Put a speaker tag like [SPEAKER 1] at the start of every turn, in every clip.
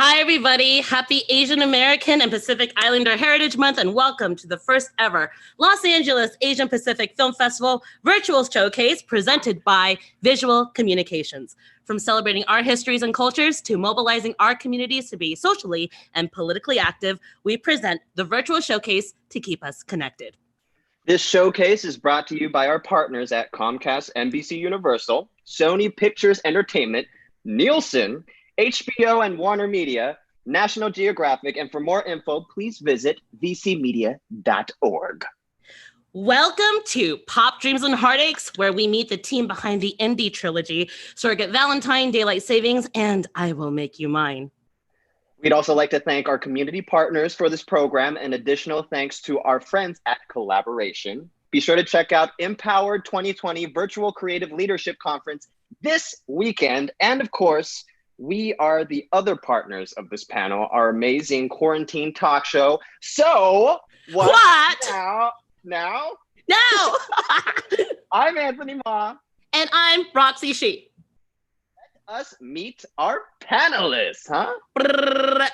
[SPEAKER 1] Hi, everybody. Happy Asian American and Pacific Islander Heritage Month, and welcome to the first ever Los Angeles Asian Pacific Film Festival Virtual Showcase presented by Visual Communications. From celebrating our histories and cultures to mobilizing our communities to be socially and politically active, we present the Virtual Showcase to keep us connected.
[SPEAKER 2] This showcase is brought to you by our partners at Comcast, NBC Universal, Sony Pictures Entertainment, Nielsen, HBO and Warner Media, National Geographic, and for more info, please visit vcmedia.org.
[SPEAKER 1] Welcome to Pop Dreams and Heartaches, where we meet the team behind the indie trilogy, Surrogate Valentine, Daylight Savings, and I Will Make You Mine.
[SPEAKER 2] We'd also like to thank our community partners for this program, and additional thanks to our friends at Kollaboration. Be sure to check out Empowered 2020 Virtual Creative Leadership Conference this weekend, and of course, we are the other partners of this panel, our amazing quarantine talk show. So, what? Now? I'm Anthony Ma.
[SPEAKER 1] And I'm Roxy She.
[SPEAKER 2] Let us meet our panelists, huh?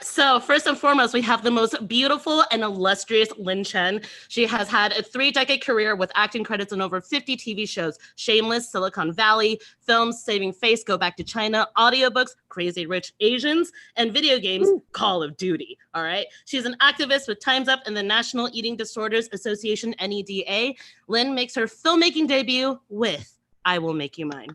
[SPEAKER 1] So first and foremost, we have the most beautiful and illustrious Lynn Chen. She has had a 3-decade career with acting credits on over 50 TV shows: Shameless, Silicon Valley, films, Saving Face, Go Back to China, audiobooks, Crazy Rich Asians, and video games, Call of Duty, all right? She's an activist with Time's Up and the National Eating Disorders Association, NEDA. Lynn makes her filmmaking debut with I Will Make You Mine.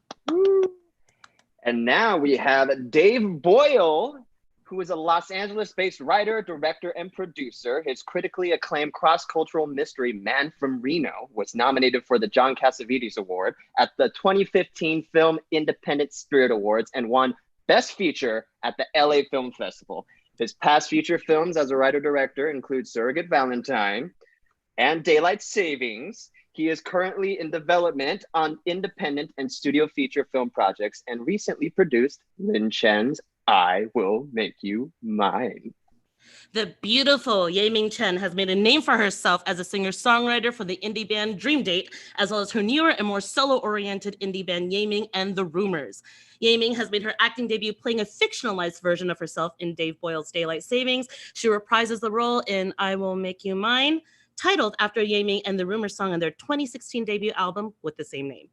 [SPEAKER 2] And now we have Dave Boyle, who is a Los Angeles-based writer, director, and producer. His critically acclaimed cross-cultural mystery, Man from Reno, was nominated for the John Cassavetes Award at the 2015 Film Independent Spirit Awards and won Best Feature at the LA Film Festival. His past feature films as a writer-director include Surrogate Valentine and Daylight Savings. He is currently in development on independent and studio feature film projects and recently produced Lynn Chen's I Will Make You Mine.
[SPEAKER 1] The beautiful Ye-Ming Chen has made a name for herself as a singer-songwriter for the indie band Dream Date, as well as her newer and more solo-oriented indie band Ye-Ming and The Rumors. Ye-Ming has made her acting debut playing a fictionalized version of herself in Dave Boyle's Daylight Savings. She reprises the role in I Will Make You Mine, titled after Ye-Ming and The Rumors song on their 2016 debut album with the same name.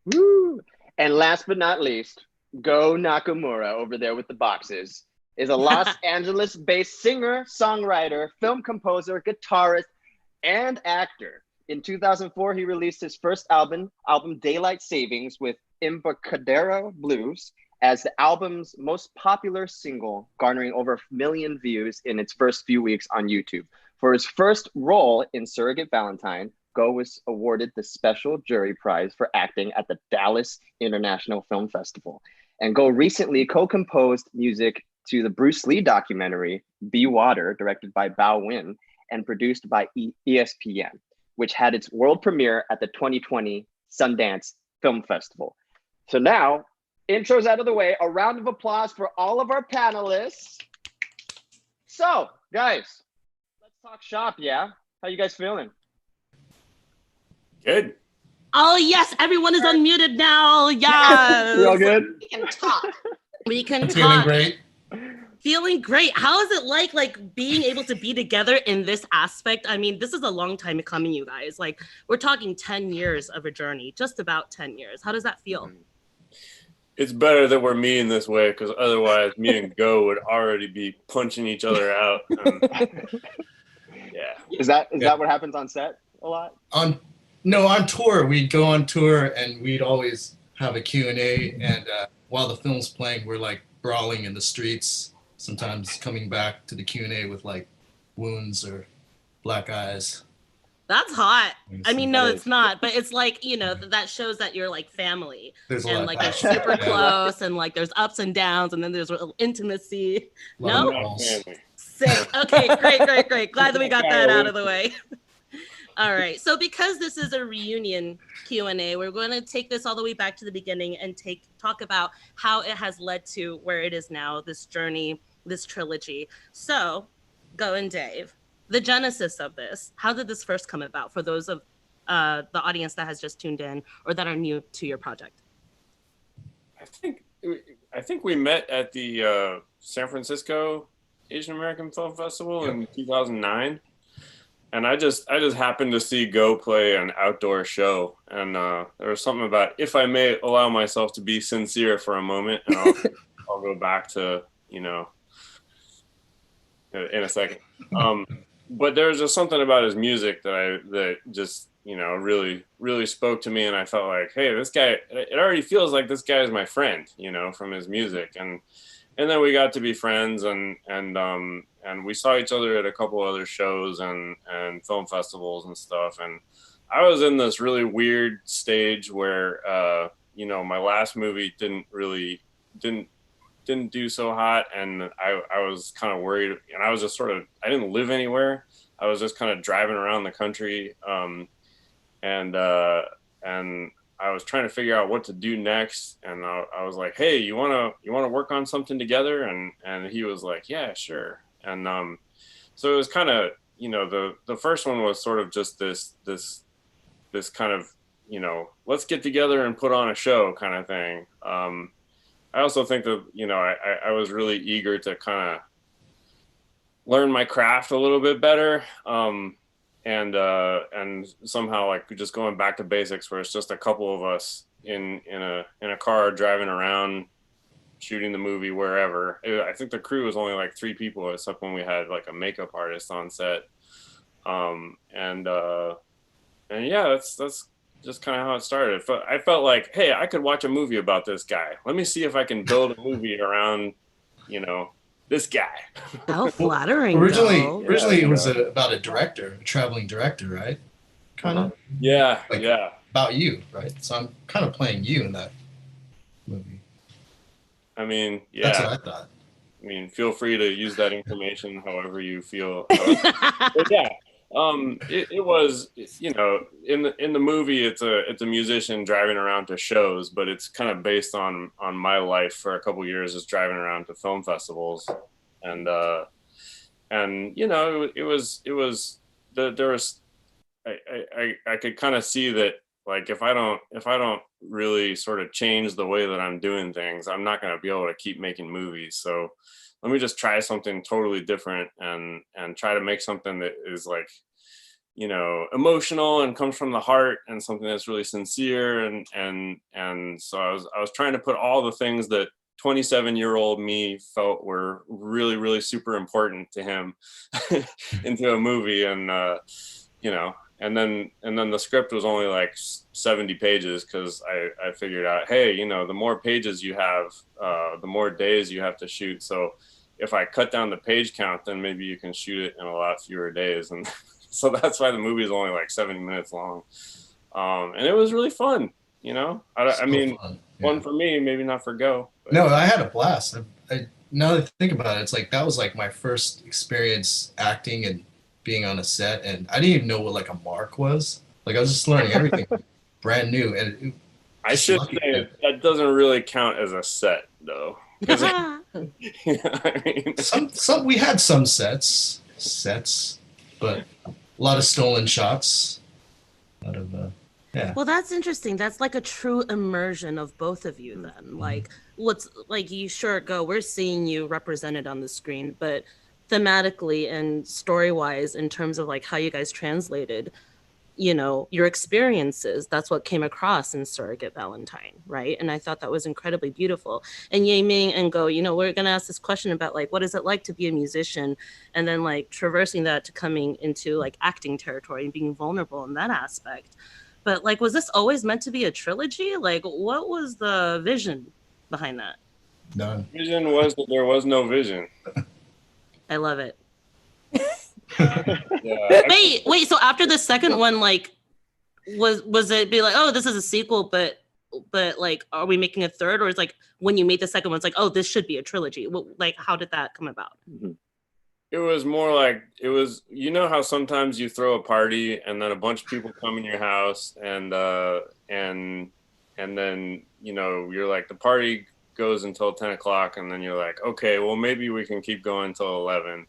[SPEAKER 2] Woo! And last but not least, Go Nakamura over there with the boxes is a Los Angeles-based singer, songwriter, film composer, guitarist, and actor. In 2004, he released his first album Daylight Savings, with Embarcadero Blues as the album's most popular single, garnering over 1 million views in its first few weeks on YouTube. For his first role in Surrogate Valentine, Go was awarded the Special Jury Prize for acting at the Dallas International Film Festival. And Go recently co-composed music to the Bruce Lee documentary, Be Water, directed by Bao Win and produced by ESPN, which had its world premiere at the 2020 Sundance Film Festival. So now, intros out of the way, a round of applause for all of our panelists. So, guys, let's talk shop, yeah? How you guys feeling?
[SPEAKER 3] Good.
[SPEAKER 1] Oh, yes, everyone is unmuted now. Yes.
[SPEAKER 2] We all good?
[SPEAKER 1] We can talk. We can talk.
[SPEAKER 4] Feeling great.
[SPEAKER 1] Feeling great. How is it like being able to be together in this aspect? I mean, this is a long time coming, you guys. Like, we're talking 10 years of a journey, just about 10 years. How does that feel?
[SPEAKER 3] It's better that we're meeting this way, because otherwise me and Go would already be punching each other out. Yeah.
[SPEAKER 2] Is that what happens on set a lot?
[SPEAKER 4] On tour, we'd go on tour and we'd always have a Q&A, and while the film's playing, we're like brawling in the streets, sometimes coming back to the Q&A with like wounds or black eyes.
[SPEAKER 1] That's hot. I mean, no, it's not, but it's like, you know, that shows that you're like family.
[SPEAKER 4] There's
[SPEAKER 1] and like you're super close, and like there's ups and downs, and then there's a little intimacy. No? Sick. Okay, great. Glad that we got that out of the way. All right, so because this is a reunion Q&A, we're going to take this all the way back to the beginning and talk about how it has led to where it is now, this journey, this trilogy. So, Go and Dave, the genesis of this, how did this first come about for those of the audience that has just tuned in or that are new to your project?
[SPEAKER 3] I think we met at the San Francisco Asian American Film Festival in 2009. And I just happened to see Go play an outdoor show, and there was something about, if I may allow myself to be sincere for a moment, and I'll go back to, you know, in a second. But there was just something about his music that just, you know, really spoke to me, and I felt like, hey, this guy, it already feels like this guy is my friend, you know, from his music. And then we got to be friends, and we saw each other at a couple other shows and film festivals and stuff. And I was in this really weird stage where, you know, my last movie didn't do so hot, and I was kind of worried, and I was just sort of, I didn't live anywhere. I was just kind of driving around the country, and I was trying to figure out what to do next. And I was like, hey, you wanna work on something together? And he was like, yeah, sure. And so it was kind of, you know, the first one was sort of just this kind of, you know, let's get together and put on a show kind of thing. I also think that, you know, I was really eager to kind of learn my craft a little bit better. And somehow, like, just going back to basics, where it's just a couple of us in a car driving around, shooting the movie wherever. I think the crew was only like 3 people, except when we had like a makeup artist on set. And yeah, that's just kind of how it started. I felt like, hey, I could watch a movie about this guy. Let me see if I can build a movie around, you know, this guy.
[SPEAKER 1] How flattering.
[SPEAKER 4] Originally,
[SPEAKER 1] though.
[SPEAKER 4] it was about a director, a traveling director, right? Kind of.
[SPEAKER 3] Yeah,
[SPEAKER 4] like,
[SPEAKER 3] yeah.
[SPEAKER 4] About you, right? So I'm kind of playing you in that movie.
[SPEAKER 3] I mean, yeah.
[SPEAKER 4] That's what I thought.
[SPEAKER 3] I mean, feel free to use that information however you feel. But yeah, it was, you know, in the movie, it's a musician driving around to shows, but it's kind of based on my life for a couple years, just driving around to film festivals, and you know, there was I could kind of see that, like, if I don't really sort of change the way that I'm doing things, I'm not going to be able to keep making movies. So let me just try something totally different and try to make something that is, like, you know, emotional and comes from the heart, and something that's really sincere. And so I was trying to put all the things that 27-year-old me felt were really, really super important to him into a movie. And you know, and then the script was only like 70 pages, because I figured out, hey, you know, the more pages you have, the more days you have to shoot. So if I cut down the page count, then maybe you can shoot it in a lot fewer days. And so that's why the movie is only like 70 minutes long. And it was really fun, you know. I mean, fun for me, maybe not for Go. But.
[SPEAKER 4] No, I had a blast. Now that I think about it, it's like that was like my first experience acting and being on a set, and I didn't even know what like a mark was. Like, I was just learning everything brand new. And
[SPEAKER 3] I should say that doesn't really count as a set, though. You know what I mean?
[SPEAKER 4] Some we had some sets, but a lot of stolen shots. A lot of yeah.
[SPEAKER 1] Well, that's interesting. That's like a true immersion of both of you then. Like, what's like, you sure Go, we're seeing you represented on the screen, but thematically and story-wise, in terms of like how you guys translated, you know, your experiences, that's what came across in Surrogate Valentine, right? And I thought that was incredibly beautiful. And Ye Ming and Go, you know, we're gonna ask this question about like, what is it like to be a musician, and then like traversing that to coming into like acting territory and being vulnerable in that aspect. But like, was this always meant to be a trilogy? Like, what was the vision behind that?
[SPEAKER 4] None.
[SPEAKER 3] Vision was that there was no vision.
[SPEAKER 1] I love it.
[SPEAKER 3] Yeah.
[SPEAKER 1] Wait. So after the second one, like, was it be like, oh, this is a sequel, but like, are we making a third? Or is like when you made the second one, it's like, oh, this should be a trilogy. Like, how did that come about?
[SPEAKER 3] It was more like, it was, you know how sometimes you throw a party and then a bunch of people come in your house, and then, you know, you're like, the party goes until 10 o'clock, and then you're like, okay, well, maybe we can keep going until 11.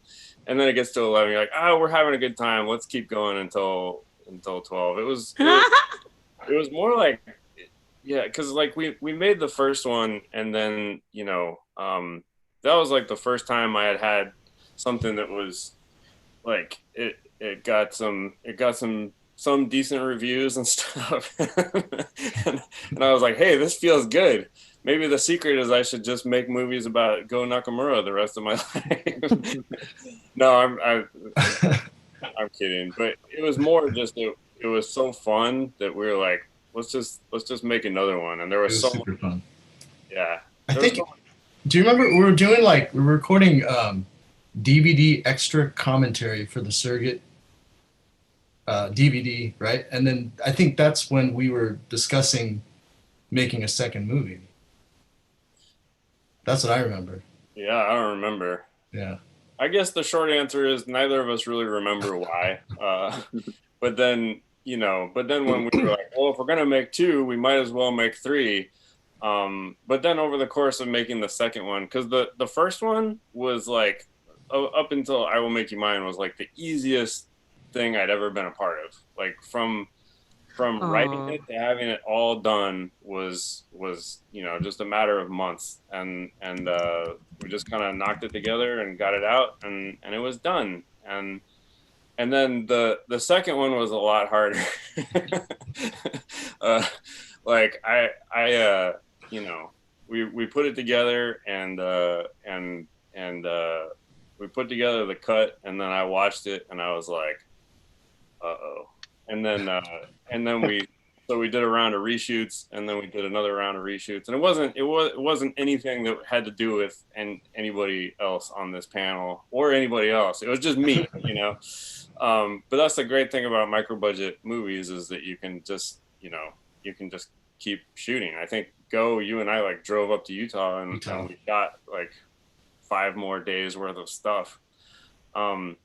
[SPEAKER 3] And then it gets to 11, you're like, oh, we're having a good time, let's keep going until 12. It was more like, yeah, because like we made the first one, and then, you know, that was like the first time I had something that was like it got some decent reviews and stuff. and I was like, hey, this feels good. Maybe the secret is I should just make movies about Go Nakamura the rest of my life. No, I'm kidding, but it was more just it was so fun that we were like, let's just make another one. And there was,
[SPEAKER 4] super fun.
[SPEAKER 3] Yeah.
[SPEAKER 4] I think. Do you remember we were recording DVD extra commentary for the Surrogate DVD, right? And then I think that's when we were discussing making a second movie. That's what I remember.
[SPEAKER 3] Yeah, I don't remember.
[SPEAKER 4] Yeah.
[SPEAKER 3] I guess the short answer is neither of us really remember why. But then when we were like, well, if we're going to make 2, we might as well make 3. But then over the course of making the second one, because the first one was like, up until I Will Make You Mine was like the easiest thing I'd ever been a part of. Like from writing it to having it all done was just a matter of months, and we just kind of knocked it together and got it out, and it was done. And then the second one was a lot harder. Like we put it together and we put together the cut, and then I watched it and I was like, uh-oh. And then we did a round of reshoots, and then we did another round of reshoots, and it wasn't anything that had to do with anybody else on this panel or anybody else. It was just me, But that's the great thing about micro budget movies is that you can just keep shooting. I think you and I like drove up to Utah and we shot like 5 more days worth of stuff. And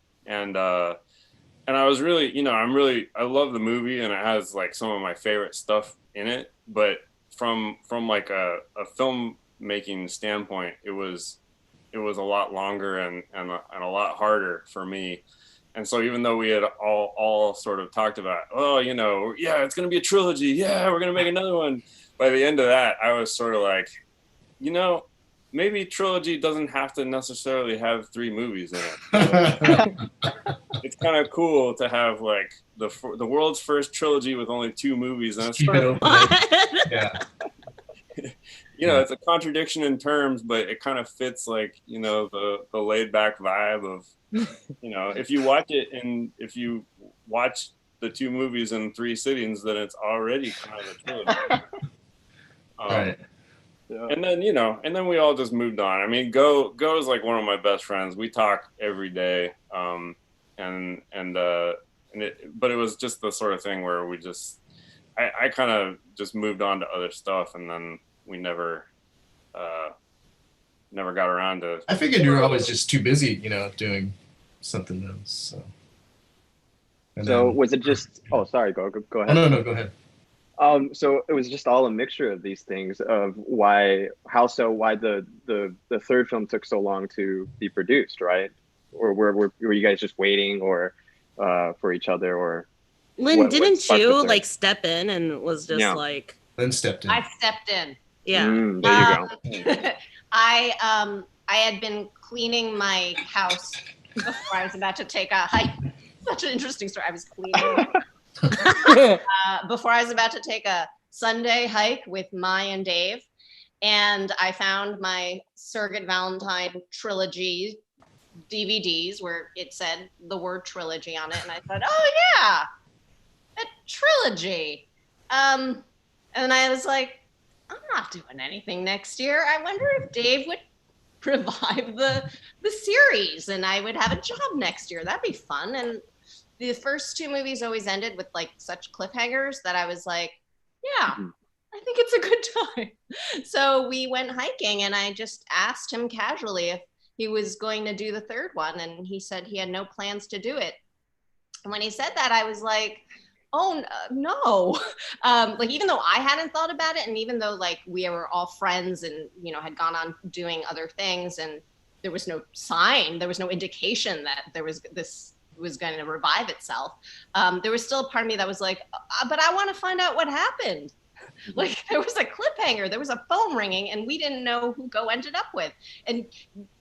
[SPEAKER 3] I was really, I love the movie, and it has like some of my favorite stuff in it. But from like a filmmaking standpoint, it was a lot longer and a lot harder for me. And so even though we had all sort of talked about, it's going to be a trilogy. Yeah, we're going to make another one. By the end of that, I was sort of like, maybe trilogy doesn't have to necessarily have 3 movies in it. It's kind of cool to have like the world's first trilogy with only 2 movies. And it's sort of,
[SPEAKER 4] yeah.
[SPEAKER 3] It's a contradiction in terms, but it kind of fits like, the laid back vibe of, if you watch it and if you watch the 2 movies in 3 sittings, then it's already kind of a trilogy.
[SPEAKER 4] Right.
[SPEAKER 3] Yeah. And then we all just moved on. I mean, Go is like one of my best friends. We talk every day. But it was just the sort of thing where I kind of just moved on to other stuff, and then we never got around to.
[SPEAKER 4] I figured you were always just too busy, doing something else. So.
[SPEAKER 2] Was it just? Oh, sorry. Go ahead.
[SPEAKER 4] Oh, no, go ahead.
[SPEAKER 2] So it was just all a mixture of these things of why the third film took so long to be produced, right? Or were you guys just waiting or for each other, or
[SPEAKER 1] Lynn, didn't you like step in and was just like
[SPEAKER 4] Lynn stepped in.
[SPEAKER 5] I stepped in.
[SPEAKER 1] Yeah.
[SPEAKER 2] There you go.
[SPEAKER 5] I had been cleaning my house before I was about to take a hike. Such an interesting story. I was cleaning before I was about to take a Sunday hike with Mai and Dave, and I found my Surrogate Valentine Trilogy DVDs where it said the word trilogy on it, and I thought, oh yeah, a trilogy. And I was like, I'm not doing anything next year. I wonder if Dave would revive the series and I would have a job next year. That'd be fun. And the first 2 movies always ended with like such cliffhangers that I was like, yeah, I think it's a good time. So we went hiking, and I just asked him casually if he was going to do the 3rd one, and he said he had no plans to do it. And when he said that, I was like, oh no. Like, even though I hadn't thought about it, and even though like we were all friends and had gone on doing other things, and there was no sign, there was no indication that this was going to revive itself, there was still a part of me that was like, but I want to find out what happened. Like there was a cliffhanger, there was a phone ringing, and we didn't know who Go ended up with. And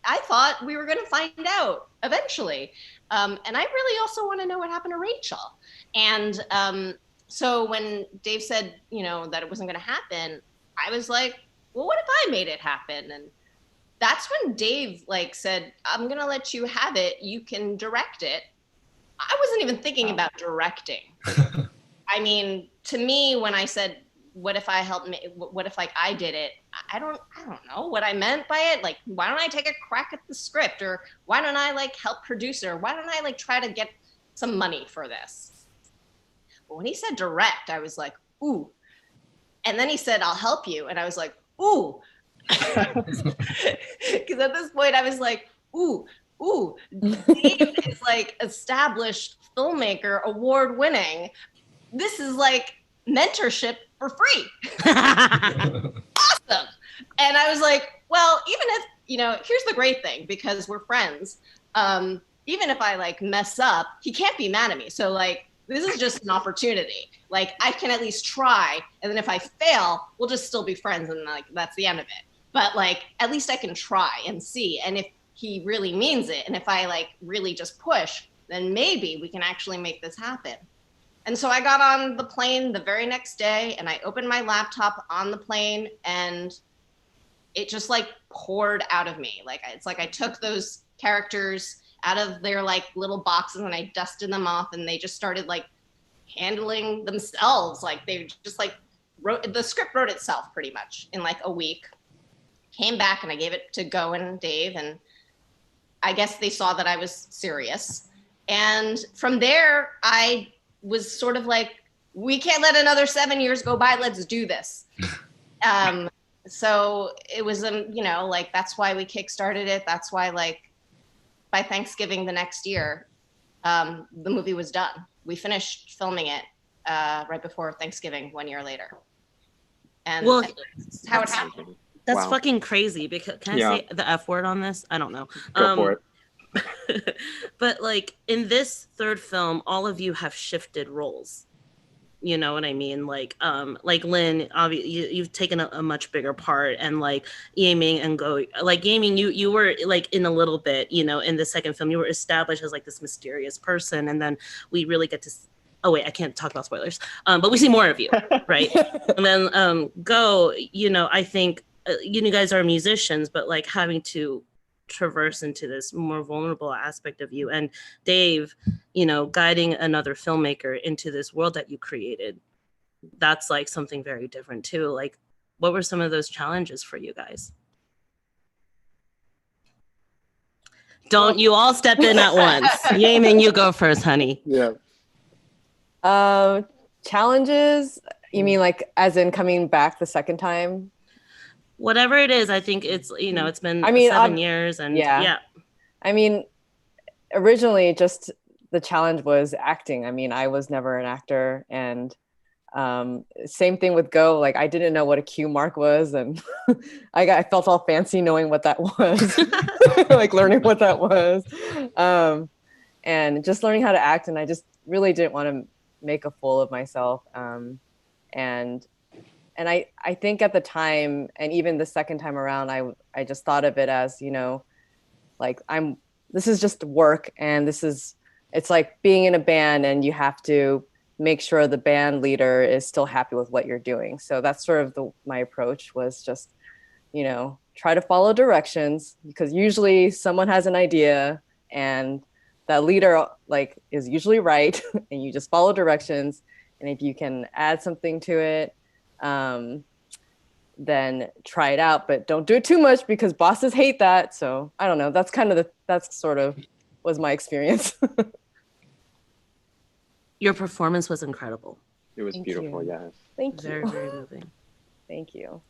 [SPEAKER 5] I thought we were going to find out eventually. And I really also want to know what happened to Rachel. And so when Dave said, you know, that it wasn't going to happen, I was like, well, what if I made it happen? And that's when Dave like said, I'm going to let you have it. You can direct it. I wasn't even thinking about directing. I mean, to me, when I said, what if I helped me, what if like I did it? I don't know what I meant by it. Like, why don't I take a crack at the script, or why don't I like help produce, or why don't I like try to get some money for this? But when he said direct, I was like, ooh. And then he said, I'll help you. And I was like, ooh. Because at this point I was like, ooh, Dave is like established filmmaker, award winning. This is like mentorship for free. Awesome. And I was like, well, even if, you know, here's the great thing, because we're friends, even if I like mess up, he can't be mad at me. So like, this is just an opportunity. Like I can at least try. And then if I fail, we'll just still be friends. And like, that's the end of it. But like, at least I can try and see. And if he really means it, and if I like really just push, then maybe we can actually make this happen. And so I got on the plane the very next day, and I opened my laptop on the plane, and it just like poured out of me. Like, it's like I took those characters out of their like little boxes and I dusted them off, and they just started like handling themselves. Like they just like the script wrote itself pretty much in like a week. Came back and I gave it to Go and Dave, and I guess they saw that I was serious. And from there, I was sort of like, we can't let another 7 years go by. Let's do this. So it was, you know, like, that's why we kickstarted it. That's why, like, by Thanksgiving the next year, the movie was done. We finished filming it right before Thanksgiving 1 year later. And
[SPEAKER 1] well,
[SPEAKER 5] that's how it happened.
[SPEAKER 1] That's fucking crazy. Because can I say the F word on this? I don't know.
[SPEAKER 2] Go for it.
[SPEAKER 1] But like in this third film, all of you have shifted roles. You know what I mean? Like Lynn, obviously you've taken a much bigger part, and like Yaming and Go, like Yaming, you were like in a little bit, you know, in the second film, you were established as like this mysterious person, and then we really get to. Oh wait, I can't talk about spoilers. But we see more of you, right? And then Go, you know, I think you guys are musicians, but like having to traverse into this more vulnerable aspect of you, and Dave, you know, guiding another filmmaker into this world that you created, that's like something very different too. Like, what were some of those challenges for you guys? Don't you all step in at once. Yaming, you go first, honey.
[SPEAKER 2] Yeah.
[SPEAKER 6] Challenges, you mean like as in coming back the second time?
[SPEAKER 1] Whatever it is, I think it's, you know, it's been 7 years, and yeah.
[SPEAKER 6] I mean, originally just the challenge was acting. I mean, I was never an actor, and same thing with Go. Like, I didn't know what a cue mark was, and I felt all fancy knowing what that was, like learning what that was, and just learning how to act. And I just really didn't want to make a fool of myself, and I think at the time, and even the second time around, I just thought of it as, you know, like this is just work, and it's like being in a band, and you have to make sure the band leader is still happy with what you're doing. So that's sort of my approach, was just, you know, try to follow directions, because usually someone has an idea and that leader like is usually right, and you just follow directions. And if you can add something to it, then try it out, but don't do it too much, because bosses hate that. So I don't know. That's sort of was my experience.
[SPEAKER 1] Your performance was incredible.
[SPEAKER 2] It was beautiful, yes.
[SPEAKER 6] Thank you.
[SPEAKER 1] Very, very moving.
[SPEAKER 6] Thank you.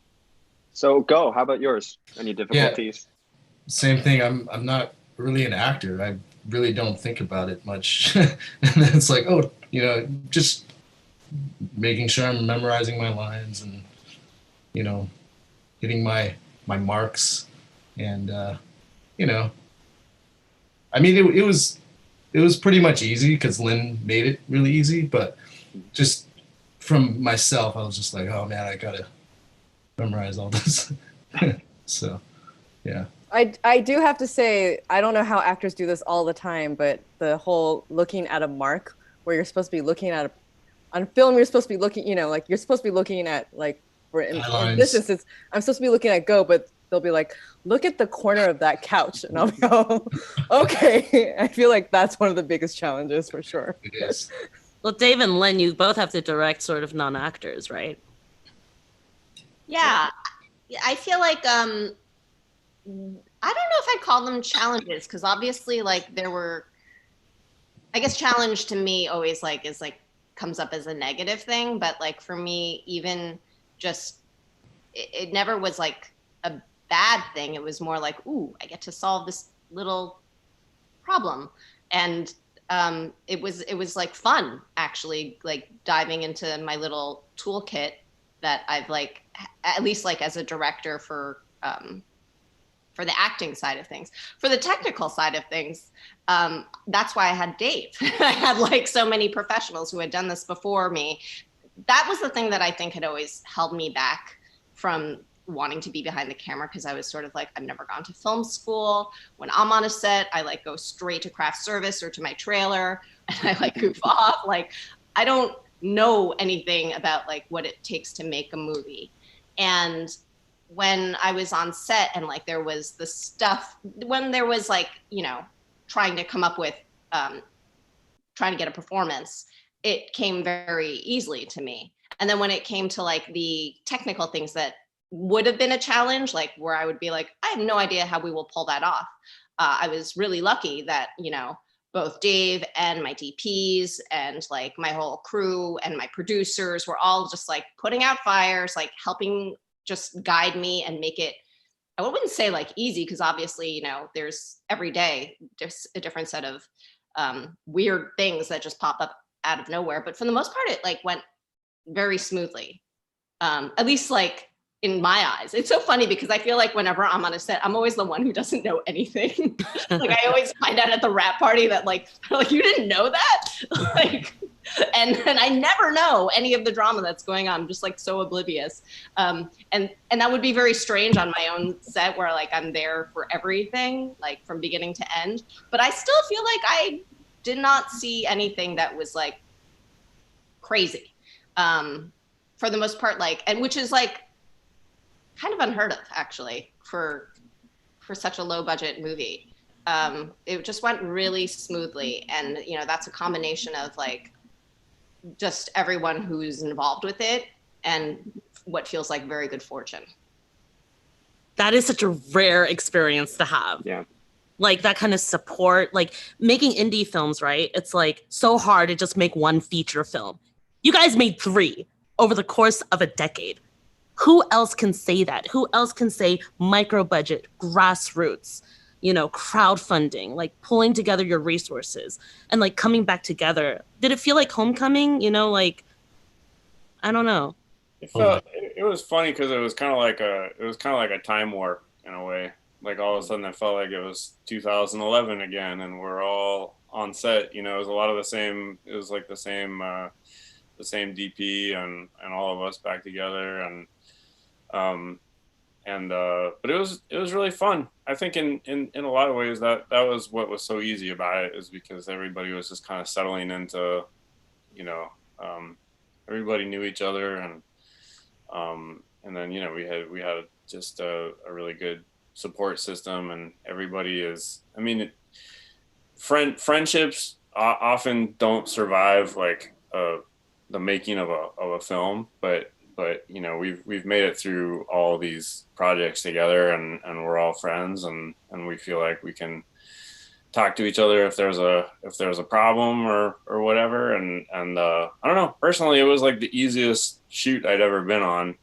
[SPEAKER 2] So Go, how about yours? Any difficulties?
[SPEAKER 4] Yeah, same thing. I'm not really an actor. I really don't think about it much. And then it's like, oh, you know, just making sure I'm memorizing my lines and, you know, hitting my marks. And, you know, I mean, it was pretty much easy because Lynn made it really easy, but just from myself, I was just like, oh man, I gotta memorize all this. So, yeah.
[SPEAKER 6] I do have to say, I don't know how actors do this all the time, but the whole looking at a mark where you're supposed to be looking at on film, you're supposed to be looking, like you're supposed to be looking at like, in this instance, I'm supposed to be looking at go, but they'll be like, look at the corner of that couch. And I'll be, oh, okay. I feel like that's one of the biggest challenges for sure.
[SPEAKER 4] It is.
[SPEAKER 1] Well, Dave and Lynn, you both have to direct sort of non-actors, right?
[SPEAKER 5] Yeah, I feel like I don't know if I'd call them challenges, because obviously like there were, I guess challenge to me always like is like comes up as a negative thing, but like for me, even just it never was like a bad thing. It was more like, ooh, I get to solve this little problem. And it was like fun actually, like diving into my little toolkit that I've like, at least like as a director for the acting side of things. For the technical side of things, that's why I had Dave. I had like so many professionals who had done this before me. That was the thing that I think had always held me back from wanting to be behind the camera, because I was sort of like, I've never gone to film school. When I'm on a set, I like go straight to craft service or to my trailer and I like goof off. Like, I don't know anything about like what it takes to make a movie. And when I was on set and like there was the stuff, when there was like, trying to come up with, trying to get a performance, it came very easily to me. And then when it came to like the technical things that would have been a challenge, like where I would be like, I have no idea how we will pull that off. I was really lucky that, both Dave and my DPs and like my whole crew and my producers were all just like putting out fires, like helping just guide me and make it, I wouldn't say like easy, because obviously, there's every day just a different set of weird things that just pop up out of nowhere. But for the most part, it like went very smoothly, at least like in my eyes. It's so funny because I feel like whenever I'm on a set, I'm always the one who doesn't know anything. Like I always find out at the wrap party that like you didn't know that? Like, and I never know any of the drama that's going on. I'm just like so oblivious. And that would be very strange on my own set where like I'm there for everything, like from beginning to end. But I still feel like I did not see anything that was like crazy. For the most part, like, and which is like kind of unheard of actually for such a low budget movie. It just went really smoothly. And, that's a combination of like, just everyone who's involved with it and what feels like very good fortune.
[SPEAKER 1] That is such a rare experience to have.
[SPEAKER 2] Yeah.
[SPEAKER 1] Like that kind of support, like making indie films, right? It's like so hard to just make one feature film. You guys made 3 over the course of a decade. Who else can say that? Who else can say micro budget, grassroots, crowdfunding, like pulling together your resources and like coming back together? Did it feel like homecoming? Like, I don't know.
[SPEAKER 3] It was funny because it was kind of like a time warp in a way. Like all of a sudden it felt like it was 2011 again, and we're all on set. It was a lot of the same. It was like the same DP and all of us back together, and but it was really fun. I think in a lot of ways that was what was so easy about it, is because everybody was just kind of settling into, everybody knew each other, and then we had just a really good support system, and everybody is. I mean, friendships often don't survive like the making of a film, but we've made it through all these projects together, and we're all friends, and we feel like we can talk to each other if there's a problem or whatever. And I don't know, personally, it was like the easiest shoot I'd ever been on.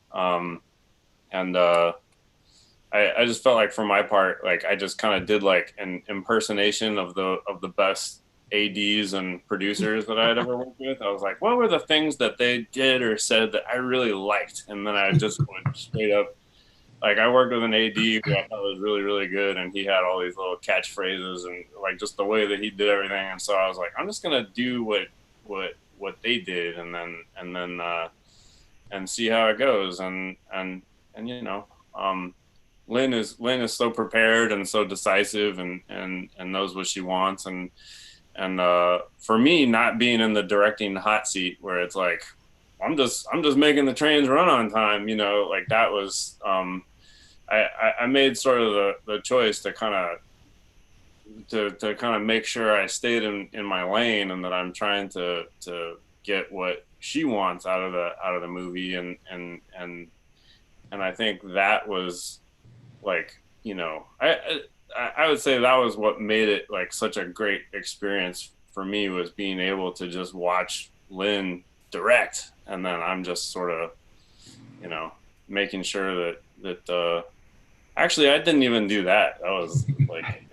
[SPEAKER 3] I just felt like for my part, like I just kind of did like an impersonation of the best ADs and producers that I had ever worked with. I was like, what were the things that they did or said that I really liked? And then I just went straight up. Like I worked with an AD who I thought was really, really good, and he had all these little catchphrases and like just the way that he did everything. And so I was like, I'm just gonna do what what they did, and then and see how it goes. And you know, Lynn is so prepared and so decisive, and knows what she wants. And for me, not being in the directing hot seat where it's like, I'm just making the trains run on time, you know, like that was, I made sort of the choice to kind of make sure I stayed in my lane, and that I'm trying to get what she wants out of the movie. And I think that was, like, you know, I would say that was what made it like such a great experience for me, was being able to just watch Lynn direct, and then I'm just sort of, you know, making sure that actually I didn't even do that. That was like,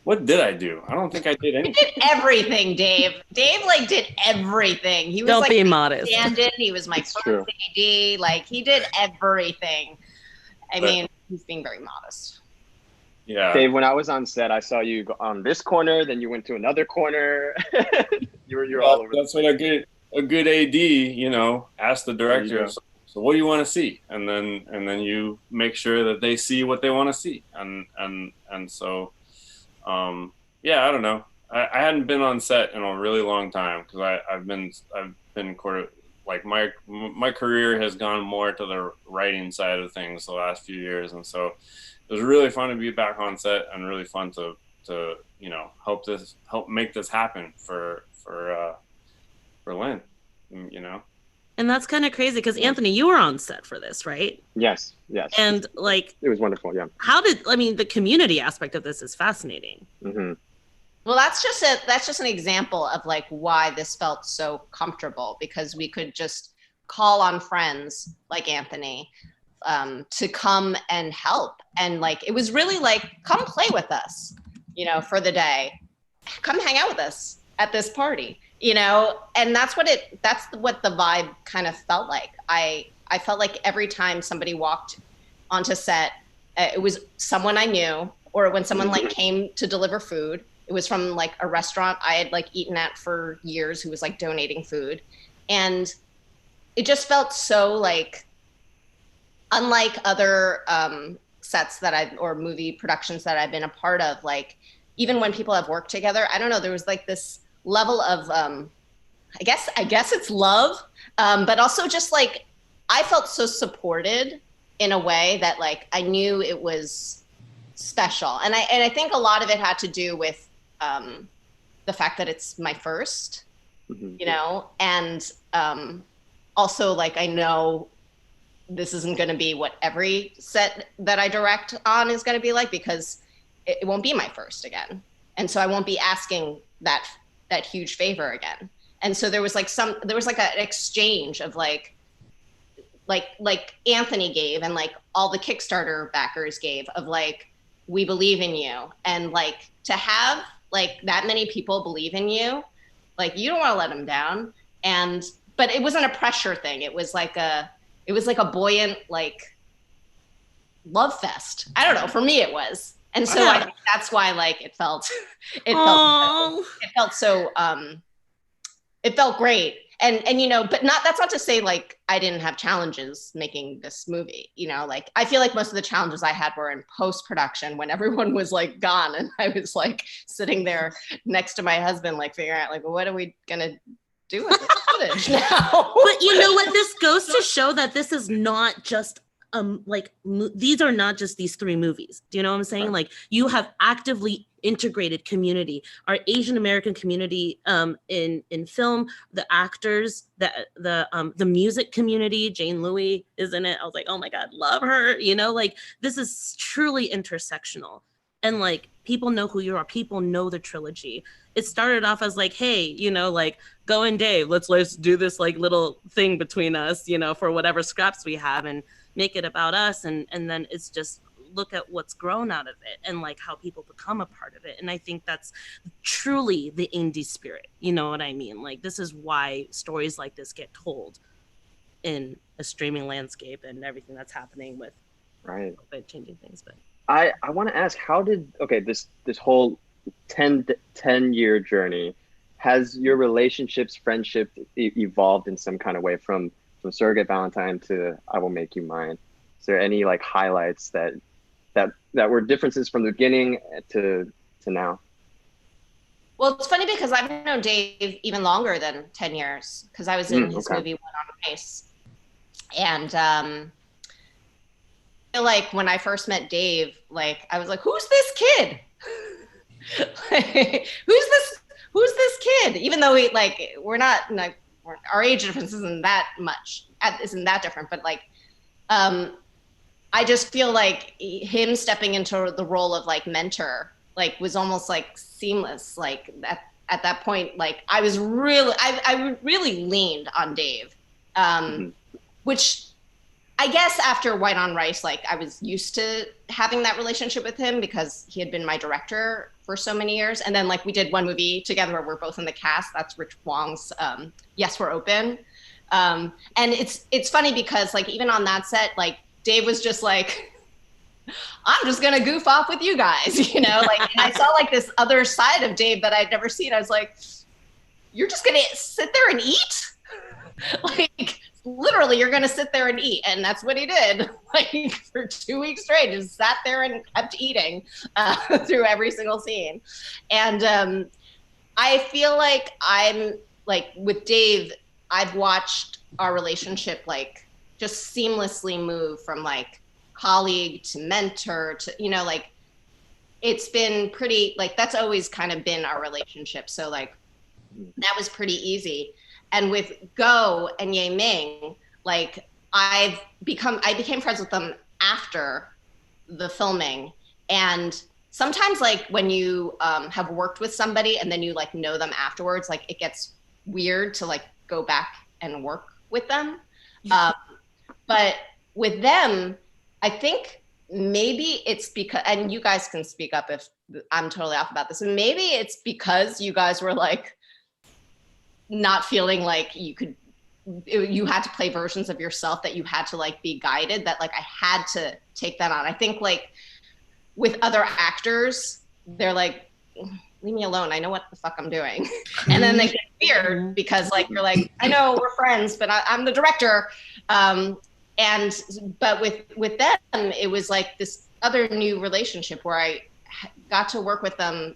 [SPEAKER 3] what did I do? I don't think I did anything.
[SPEAKER 5] You did everything, Dave. Dave like did everything. He was
[SPEAKER 1] Don't
[SPEAKER 5] like
[SPEAKER 1] be modest.
[SPEAKER 5] Stand-in. He was my first AD. Like he did everything. I mean, he's being very modest.
[SPEAKER 3] Yeah.
[SPEAKER 2] Dave, when I was on set, I saw you go on this corner, then you went to another corner. you're all over.
[SPEAKER 3] That's what a good AD, you know, ask the director, so what do you want to see? And then you make sure that they see what they want to see. And so, yeah, I don't know. I hadn't been on set in a really long time, because I've been like my career has gone more to the writing side of things the last few years, and so it was really fun to be back on set, and really fun to you know, help make this happen for Lynn, you know.
[SPEAKER 1] And that's kind of crazy, because Anthony, you were on set for this, right?
[SPEAKER 2] Yes.
[SPEAKER 1] And like,
[SPEAKER 2] it was wonderful. Yeah.
[SPEAKER 1] The community aspect of this is fascinating.
[SPEAKER 2] Mm-hmm.
[SPEAKER 5] Well, that's just an example of like why this felt so comfortable, because we could just call on friends like Anthony to come and help. And like, it was really like, come play with us, you know, for the day, come hang out with us at this party, you know. And that's what the vibe kind of felt like. I felt like every time somebody walked onto set, it was someone I knew, or when someone like came to deliver food, it was from like a restaurant I had like eaten at for years, who was like donating food. And it just felt so like, unlike other sets or movie productions that I've been a part of, like even when people have worked together, I don't know, there was like this level of, I guess it's love, but also just like, I felt so supported in a way that like, I knew it was special. And I think a lot of it had to do with the fact that it's my first, you know, and also like, I know this isn't going to be what every set that I direct on is going to be like, because it won't be my first again. And so I won't be asking that huge favor again. And so there was like an exchange of like Anthony gave, and like all the Kickstarter backers gave, of like, we believe in you. And like, to have like that many people believe in you, like you don't want to let them down. But it wasn't a pressure thing. It was like a buoyant, like, love fest. I don't know. For me, it was. And so I think that's why like it felt great. And you know, but that's not to say like I didn't have challenges making this movie, you know. Like I feel like most of the challenges I had were in post-production, when everyone was like gone, and I was like sitting there next to my husband, like figuring out like, well, what are we gonna do with this footage now?
[SPEAKER 1] But you know what, this goes to show that this is not just these are not just these three movies. Do you know what I'm saying? Like, you have actively integrated community, our Asian American community in film, the actors, the music community. Jane Louis is in it. I was like, oh my God, love her. You know, like, this is truly intersectional. And like, people know who you are. People know the trilogy. It started off as like, hey, you know, like, Go and Dave, let's do this like little thing between us, you know, for whatever scraps we have, and make it about us. And then it's just, look at what's grown out of it, and like how people become a part of it. And I think that's truly the indie spirit. You know what I mean? Like, this is why stories like this get told in a streaming landscape and everything that's happening with changing things. But
[SPEAKER 2] I want to ask, how did this whole 10-year journey, has your relationships, friendship evolved in some kind of way from Surrogate Valentine to I Will Make You Mine? Is there any like highlights that were differences from the beginning to now?
[SPEAKER 5] Well, it's funny because I've known Dave even longer than 10 years because I was in his movie One on Ice. And I feel like when I first met Dave, like I was like, who's this kid? Like, who's this kid? Even though we're not like, our age difference isn't that different, but like I just feel like him stepping into the role of like mentor like was almost like seamless. Like at that point, like I really leaned on Dave, which I guess after White on Rice, like I was used to having that relationship with him because he had been my director for so many years. And then like we did one movie together where we're both in the cast. That's Rich Wong's Yes, We're Open. And it's funny because like even on that set, like Dave was just like, I'm just gonna goof off with you guys, you know? Like, and I saw like this other side of Dave that I'd never seen. I was like, you're just gonna sit there and eat? Like, literally, you're gonna sit there and eat. And that's what he did. Like, for 2 weeks straight, just sat there and kept eating through every single scene. And I feel like I'm, like, with Dave, I've watched our relationship, like, just seamlessly move from, like, colleague to mentor to, you know, like, it's been pretty, like, that's always kind of been our relationship. So, like, that was pretty easy. And with Go and Ye Ming, like I became friends with them after the filming. And sometimes like when you have worked with somebody and then you like know them afterwards, like it gets weird to like go back and work with them. But with them, I think maybe it's because, and you guys can speak up if I'm totally off about this, and maybe it's because you guys were like, not feeling like you had to play versions of yourself, that you had to like be guided, that like I had to take that on. I think like with other actors, they're like, leave me alone, I know what the fuck I'm doing. And then they get weird because like you're like, I know we're friends, but I'm the director. But with them, it was like this other new relationship where I got to work with them,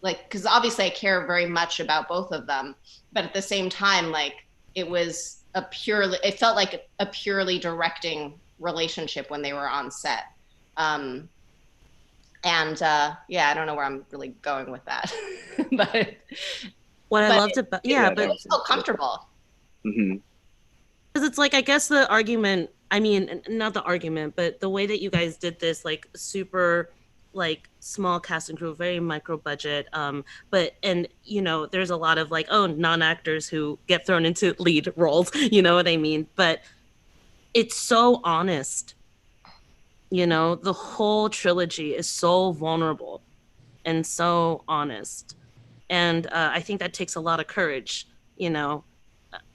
[SPEAKER 5] like, because obviously I care very much about both of them, but at the same time, like, it felt like a purely directing relationship when they were on set. Yeah, I don't know where I'm really going with that, but
[SPEAKER 1] what I loved about, but
[SPEAKER 5] it's so comfortable.
[SPEAKER 2] Mm-hmm.
[SPEAKER 1] Because it's like, I guess the argument, I mean, not the argument, but the way that you guys did this, like, super, like, small cast and crew, very micro budget, and you know, there's a lot of like, oh, non-actors who get thrown into lead roles, you know what I mean? But it's so honest, you know, the whole trilogy is so vulnerable and so honest, and I think that takes a lot of courage, you know.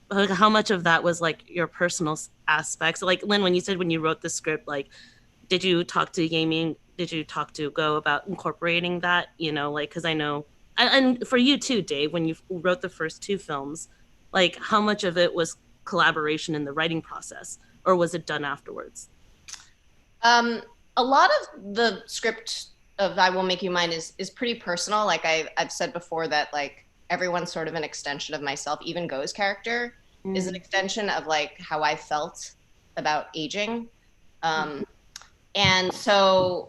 [SPEAKER 1] Like, how much of that was like your personal aspects? Like, Lynn, when you said when you wrote the script, like, did you talk to Gaming? Did you talk to Go about incorporating that, you know, like, because I know, and for you too, Dave, when you wrote the first two films, like, how much of it was collaboration in the writing process, or was it done afterwards?
[SPEAKER 5] A lot of the script of I Will Make You Mine is pretty personal. Like I've said before that, like, everyone's sort of an extension of myself. Even Go's character is an extension of like how I felt about aging. And so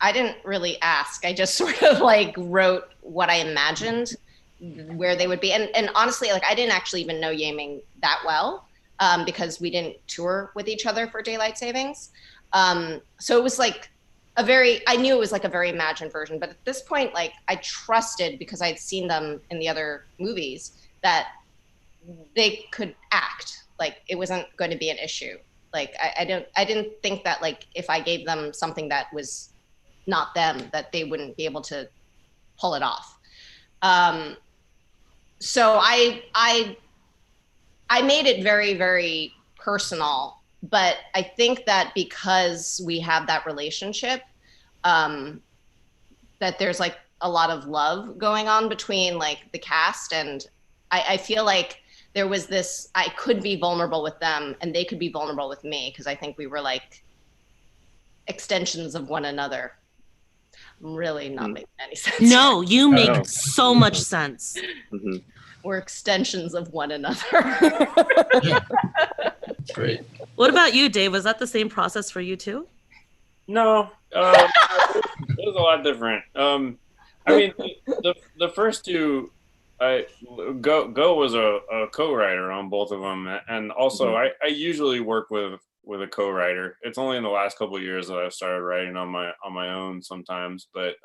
[SPEAKER 5] I didn't really ask. I just sort of like wrote what I imagined where they would be. And honestly, like, I didn't actually even know Ye Ming that well because we didn't tour with each other for Daylight Savings. So it was like I knew it was like a very imagined version, but at this point, like, I trusted, because I'd seen them in the other movies, that they could act. Like, it wasn't going to be an issue. Like, I didn't think that, like, if I gave them something that was not them, that they wouldn't be able to pull it off. So I made it very, very personal, but I think that because we have that relationship, that there's like a lot of love going on between like the cast, and I feel like there was this, I could be vulnerable with them and they could be vulnerable with me, because I think we were like extensions of one another. I'm really not making any sense.
[SPEAKER 1] No, you make so much sense.
[SPEAKER 5] We're extensions of one another.
[SPEAKER 4] Great.
[SPEAKER 1] What about you, Dave? Was that the same process for you too?
[SPEAKER 3] No, it was a lot different. I mean, the first two, Go was a co-writer on both of them, and also I usually work with a co-writer. It's only in the last couple of years that I've started writing on my own sometimes, but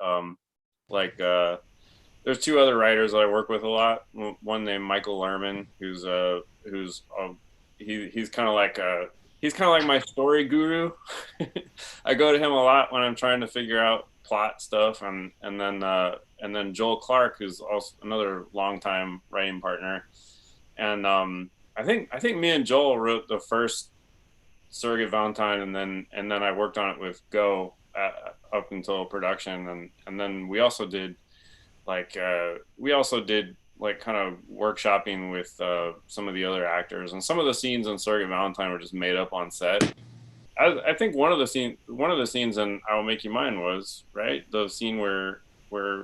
[SPEAKER 3] there's two other writers that I work with a lot. One named Michael Lerman, he's kind of like my story guru. I go to him a lot when I'm trying to figure out plot stuff, and then Joel Clark, who's also another longtime writing partner. And I think me and Joel wrote the first Surrogate Valentine, and then I worked on it with Go up until production, and then we also did kind of workshopping with some of the other actors, and some of the scenes in Surrogate Valentine were just made up on set. I think one of the scenes in I Will Make You Mine was, right, the scene where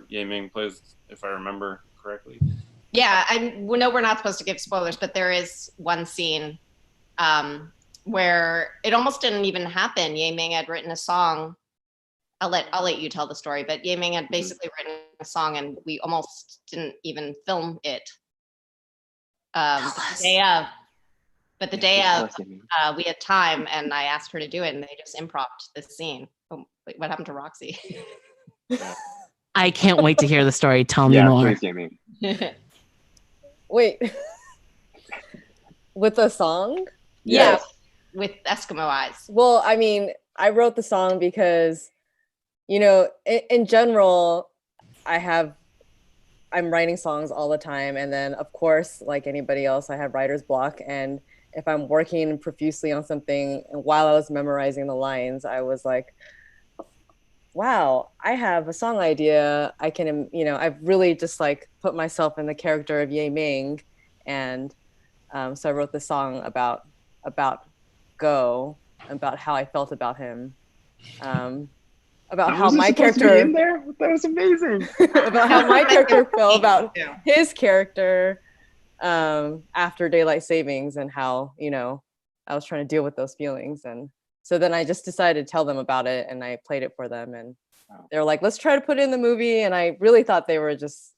[SPEAKER 3] Ye Ming plays, if I remember correctly.
[SPEAKER 5] Yeah, we know we're not supposed to give spoilers, but there is one scene where it almost didn't even happen. Ye Ming had written a song. I'll let you tell the story, but Ye Ming had basically written a song, and we almost didn't even film it. The day of, we had time, and I asked her to do it, and they just improv'd this scene. Oh, wait, what happened to Roxy?
[SPEAKER 1] I can't wait to hear the story. Tell me more.
[SPEAKER 2] Please, Ye Ming.
[SPEAKER 6] Wait. With a song?
[SPEAKER 5] Yes. Yeah, with Eskimo Eyes.
[SPEAKER 6] Well, I mean, I wrote the song because, you know, in general, I'm writing songs all the time. And then, of course, like anybody else, I have writer's block. And if I'm working profusely on something, and while I was memorizing the lines, I was like, wow, I have a song idea. I can, you know, I've really just like put myself in the character of Ye Ming. And so I wrote the song about Go, about how I felt about him. About how my character
[SPEAKER 2] in there. That was amazing.
[SPEAKER 6] About how my character felt about his character after daylight savings, and how, you know, I was trying to deal with those feelings. And so then I just decided to tell them about it, and I played it for them, and they were like, let's try to put it in the movie. And I really thought they were just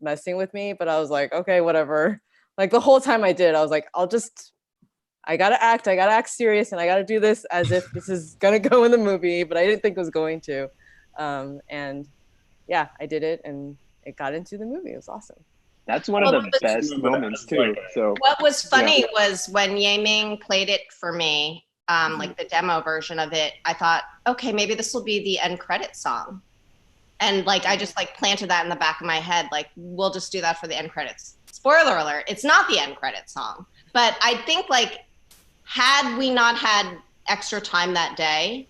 [SPEAKER 6] messing with me, but I was like, okay, whatever. Like the whole time I did, I was like, I gotta act serious, and I gotta do this as if this is gonna go in the movie, but I didn't think it was going to. And yeah, I did it, and it got into the movie. It was awesome.
[SPEAKER 2] That's one of the best moments too. So
[SPEAKER 5] what was funny was when Ye Ming played it for me, like the demo version of it, I thought, okay, maybe this will be the end credit song. And like, I just like planted that in the back of my head, like, we'll just do that for the end credits. Spoiler alert, it's not the end credit song. But I think like, had we not had extra time that day,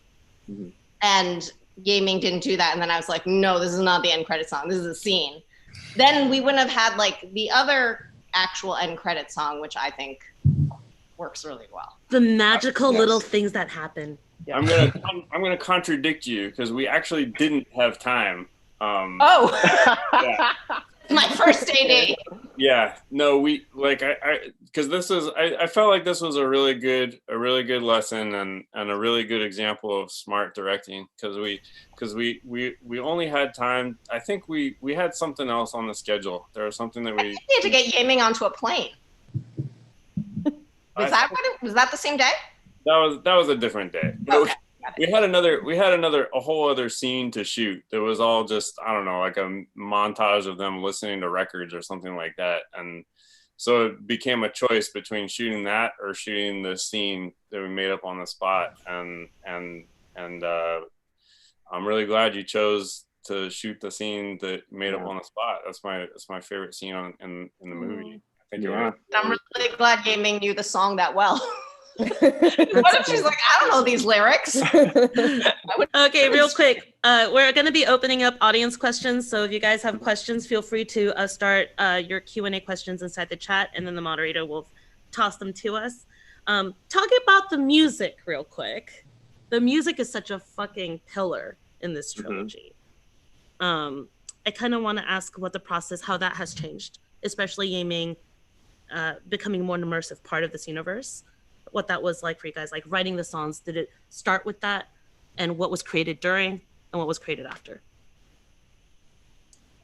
[SPEAKER 5] and Ye Ming didn't do that, and then I was like, no, this is not the end credit song, this is a scene, then we wouldn't have had like the other actual end credit song, which I think works really well.
[SPEAKER 1] The magical little things that happen.
[SPEAKER 3] Yeah. I'm gonna contradict you, because we actually didn't have time.
[SPEAKER 5] Yeah. My first AD.
[SPEAKER 3] Yeah, no, we like because I felt like this was a really good lesson, and a really good example of smart directing, because we only had time. I think we had something else on the schedule. There was something that we
[SPEAKER 5] had to get Ye Ming onto a plane. Was that the same day?
[SPEAKER 3] That was a different day. Okay. We had a whole other scene to shoot. That was all just, I don't know, like a montage of them listening to records or something like that. And so it became a choice between shooting that or shooting the scene that we made up on the spot. And I'm really glad you chose to shoot the scene that made up on the spot. That's my favorite scene in the movie. I think
[SPEAKER 5] I'm really glad Ye Ming knew the song that well. What if she's like, I don't know these lyrics?
[SPEAKER 1] Okay, real quick. We're going to be opening up audience questions. So if you guys have questions, feel free to start your Q&A questions inside the chat, and then the moderator will toss them to us. Talking about the music real quick. The music is such a fucking pillar in this trilogy. I kind of want to ask what the process, how that has changed, especially Ye Ming becoming a more immersive part of this universe. What that was like for you guys, like writing the songs. Did it start with that, and what was created during, and what was created after?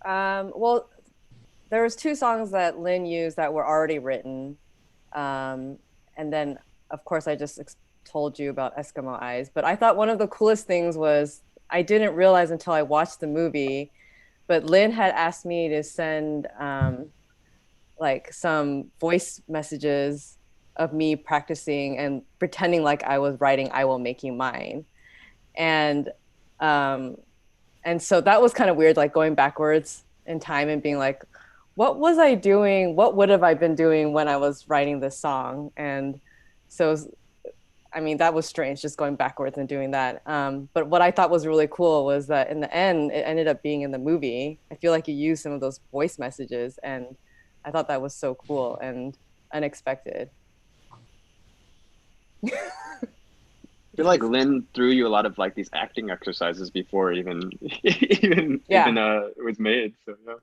[SPEAKER 6] Well, there was 2 songs that Lynn used that were already written, and then of course I just told you about Eskimo Eyes. But I thought one of the coolest things was, I didn't realize until I watched the movie, but Lynn had asked me to send like some voice messages of me practicing and pretending like I was writing I Will Make You Mine. And so that was kind of weird, like going backwards in time and being like, what was I doing? What would have I been doing when I was writing this song? And so, I mean, that was strange, just going backwards and doing that. But what I thought was really cool was that in the end, it ended up being in the movie. I feel like you used some of those voice messages, and I thought that was so cool and unexpected.
[SPEAKER 2] I feel like Lynn threw you a lot of like these acting exercises before even it was made. So yeah.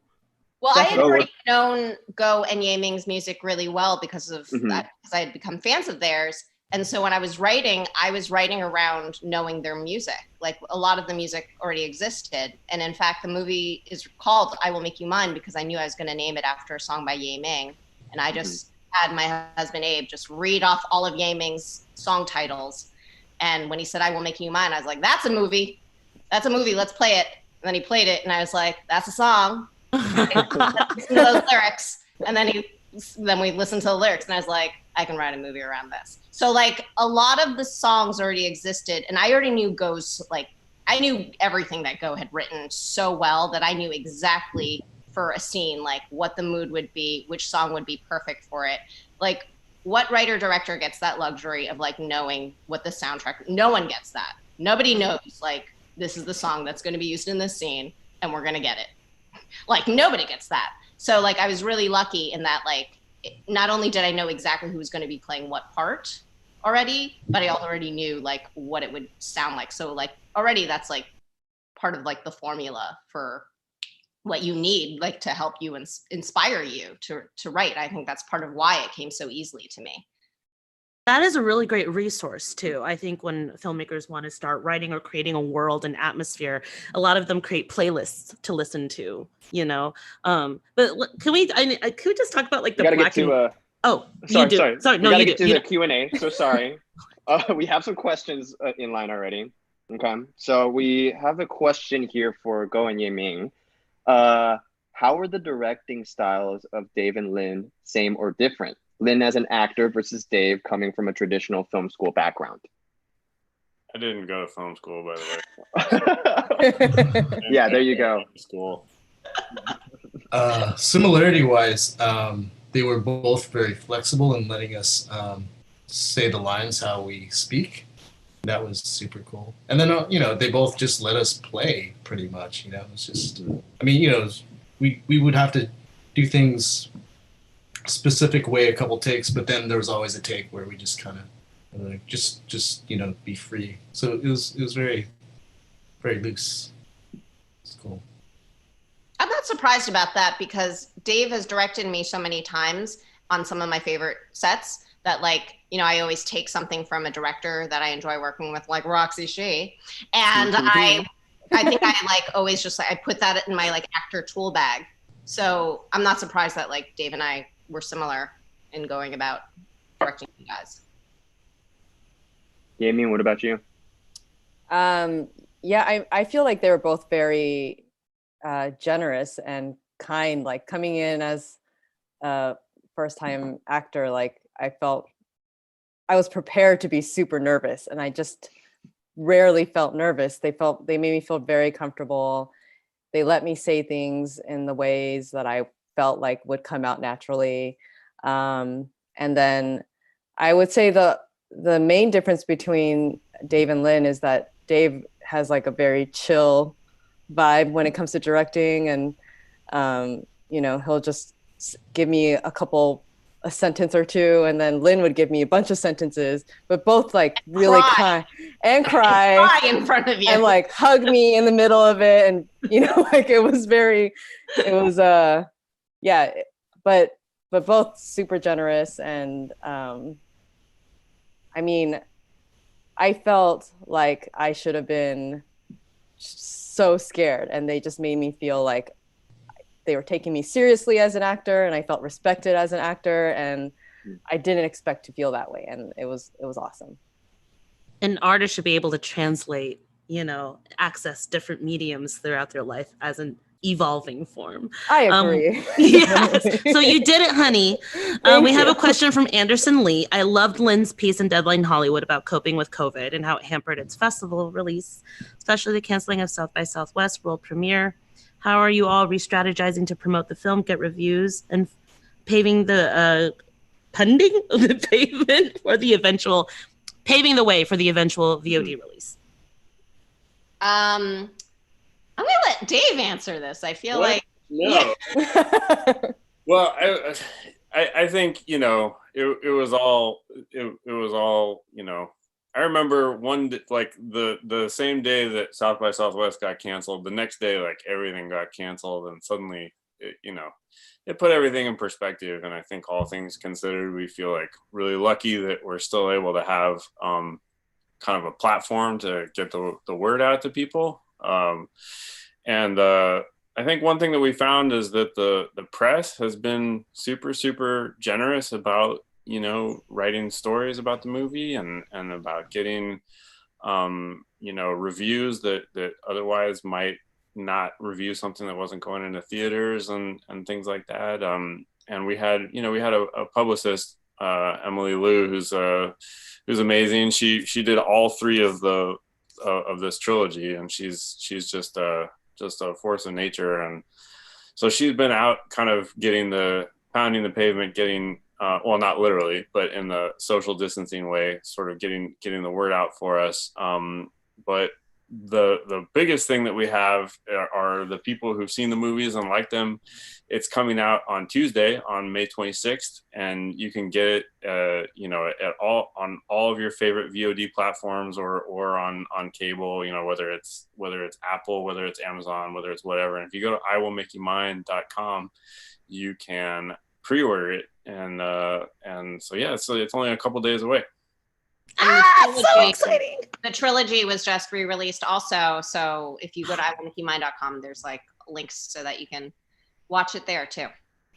[SPEAKER 5] Well, I had already known Go and Ye Ming's music really well because of that, because I had become fans of theirs. And so when I was writing around knowing their music. Like a lot of the music already existed. And in fact, the movie is called I Will Make You Mine because I knew I was going to name it after a song by Ye Ming. And I just had my husband Abe just read off all of Ye Ming's song titles. And when he said I Will Make You Mine, I was like, that's a movie. That's a movie. Let's play it. And then he played it. And I was like, that's a song. Listen to those lyrics. And then we listened to the lyrics. And I was like, I can write a movie around this. So like a lot of the songs already existed, and I already knew Go's, like, I knew everything that Go had written so well that I knew exactly for a scene, like what the mood would be, which song would be perfect for it. Like what writer director gets that luxury of like knowing what the soundtrack, no one gets that. Nobody knows like, this is the song that's going to be used in this scene and we're going to get it. Like nobody gets that. So like, I was really lucky in that, like, not only did I know exactly who was going to be playing what part already, but I already knew like what it would sound like. So like already that's like part of like the formula for what you need, like to help you and inspire you to write. I think that's part of why it came so easily to me.
[SPEAKER 1] That is a really great resource too. I think when filmmakers want to start writing or creating a world and atmosphere, a lot of them create playlists to listen to, you know. But can we just talk about like the black and... Sorry. No, you do.
[SPEAKER 2] To the Q&A. So sorry. We have some questions in line already. Okay. So we have a question here for Go and Ye Ming. How are the directing styles of Dave and Lynn same or different? Lynn as an actor versus Dave coming from a traditional film school background.
[SPEAKER 3] I didn't go to film school, by the way.
[SPEAKER 2] Yeah, there you go.
[SPEAKER 3] School.
[SPEAKER 4] Similarity wise, they were both very flexible in letting us say the lines how we speak. That was super cool. And then, they both just let us play pretty much, it's just, I mean, we would have to do things specific way a couple takes, but then there was always a take where we just kind of like just be free. So it was very, very loose. It's cool.
[SPEAKER 5] I'm not surprised about that because Dave has directed me so many times on some of my favorite sets that like, I always take something from a director that I enjoy working with, like Roxy Shea. And I think I like always just like, I put that in my like actor tool bag. So I'm not surprised that like Dave and I were similar in going about directing you guys.
[SPEAKER 2] Yeah, I mean, what about you?
[SPEAKER 6] Yeah, I feel like they were both very generous and kind, like coming in as a first-time actor, like I felt I was prepared to be super nervous, and I just rarely felt nervous. They made me feel very comfortable. They let me say things in the ways that I felt like would come out naturally. And then I would say the the main difference between Dave and Lynn is that Dave has like a very chill vibe when it comes to directing, and you know, he'll just give me a sentence or two, and then Lynn would give me a bunch of sentences, but both like really cry and cry
[SPEAKER 5] in front of you
[SPEAKER 6] and like hug me in the middle of it, and you know, like it was yeah, but both super generous. And I mean, I felt like I should have been so scared, and they just made me feel like they were taking me seriously as an actor, and I felt respected as an actor, and I didn't expect to feel that way, and it was awesome.
[SPEAKER 1] An artist should be able to translate, you know, access different mediums throughout their life as an evolving form.
[SPEAKER 6] I agree.
[SPEAKER 1] Yes. So you did it, honey. We have a question from Anderson Lee. I loved Lynn's piece in Deadline Hollywood about coping with COVID and how it hampered its festival release, especially the canceling of South by Southwest world premiere. How are you all re-strategizing to promote the film, get reviews, and paving the eventual VOD release?
[SPEAKER 5] I'm gonna let Dave answer this. I feel like
[SPEAKER 3] no. Yeah. Well, I think, you know, it was all you know. I remember the same day that South by Southwest got canceled, the next day, like everything got canceled, and suddenly, you know, it put everything in perspective. And I think all things considered, we feel like really lucky that we're still able to have kind of a platform to get the word out to people. And I think one thing that we found is that the press has been super, super generous about, you know, writing stories about the movie and about getting, you know, reviews that otherwise might not review something that wasn't going into theaters and things like that. And we had a publicist, Emily Liu, who's amazing. She did all three of this trilogy, and she's just a force of nature. And so she's been out kind of pounding the pavement, getting, well, not literally, but in the social distancing way, sort of getting the word out for us. But the biggest thing that we have are the people who've seen the movies and like them. It's coming out on Tuesday, on May 26th, and you can get it, you know, on all of your favorite VOD platforms or on cable. You know, whether it's Apple, whether it's Amazon, whether it's whatever. And if you go to iwillmakeyoumine.com, you can pre-order it, and so yeah, so it's only a couple days away.
[SPEAKER 5] So exciting! The trilogy was just re-released also, so if you go to iwillmakeyoumine.com, there's like links so that you can watch it there too.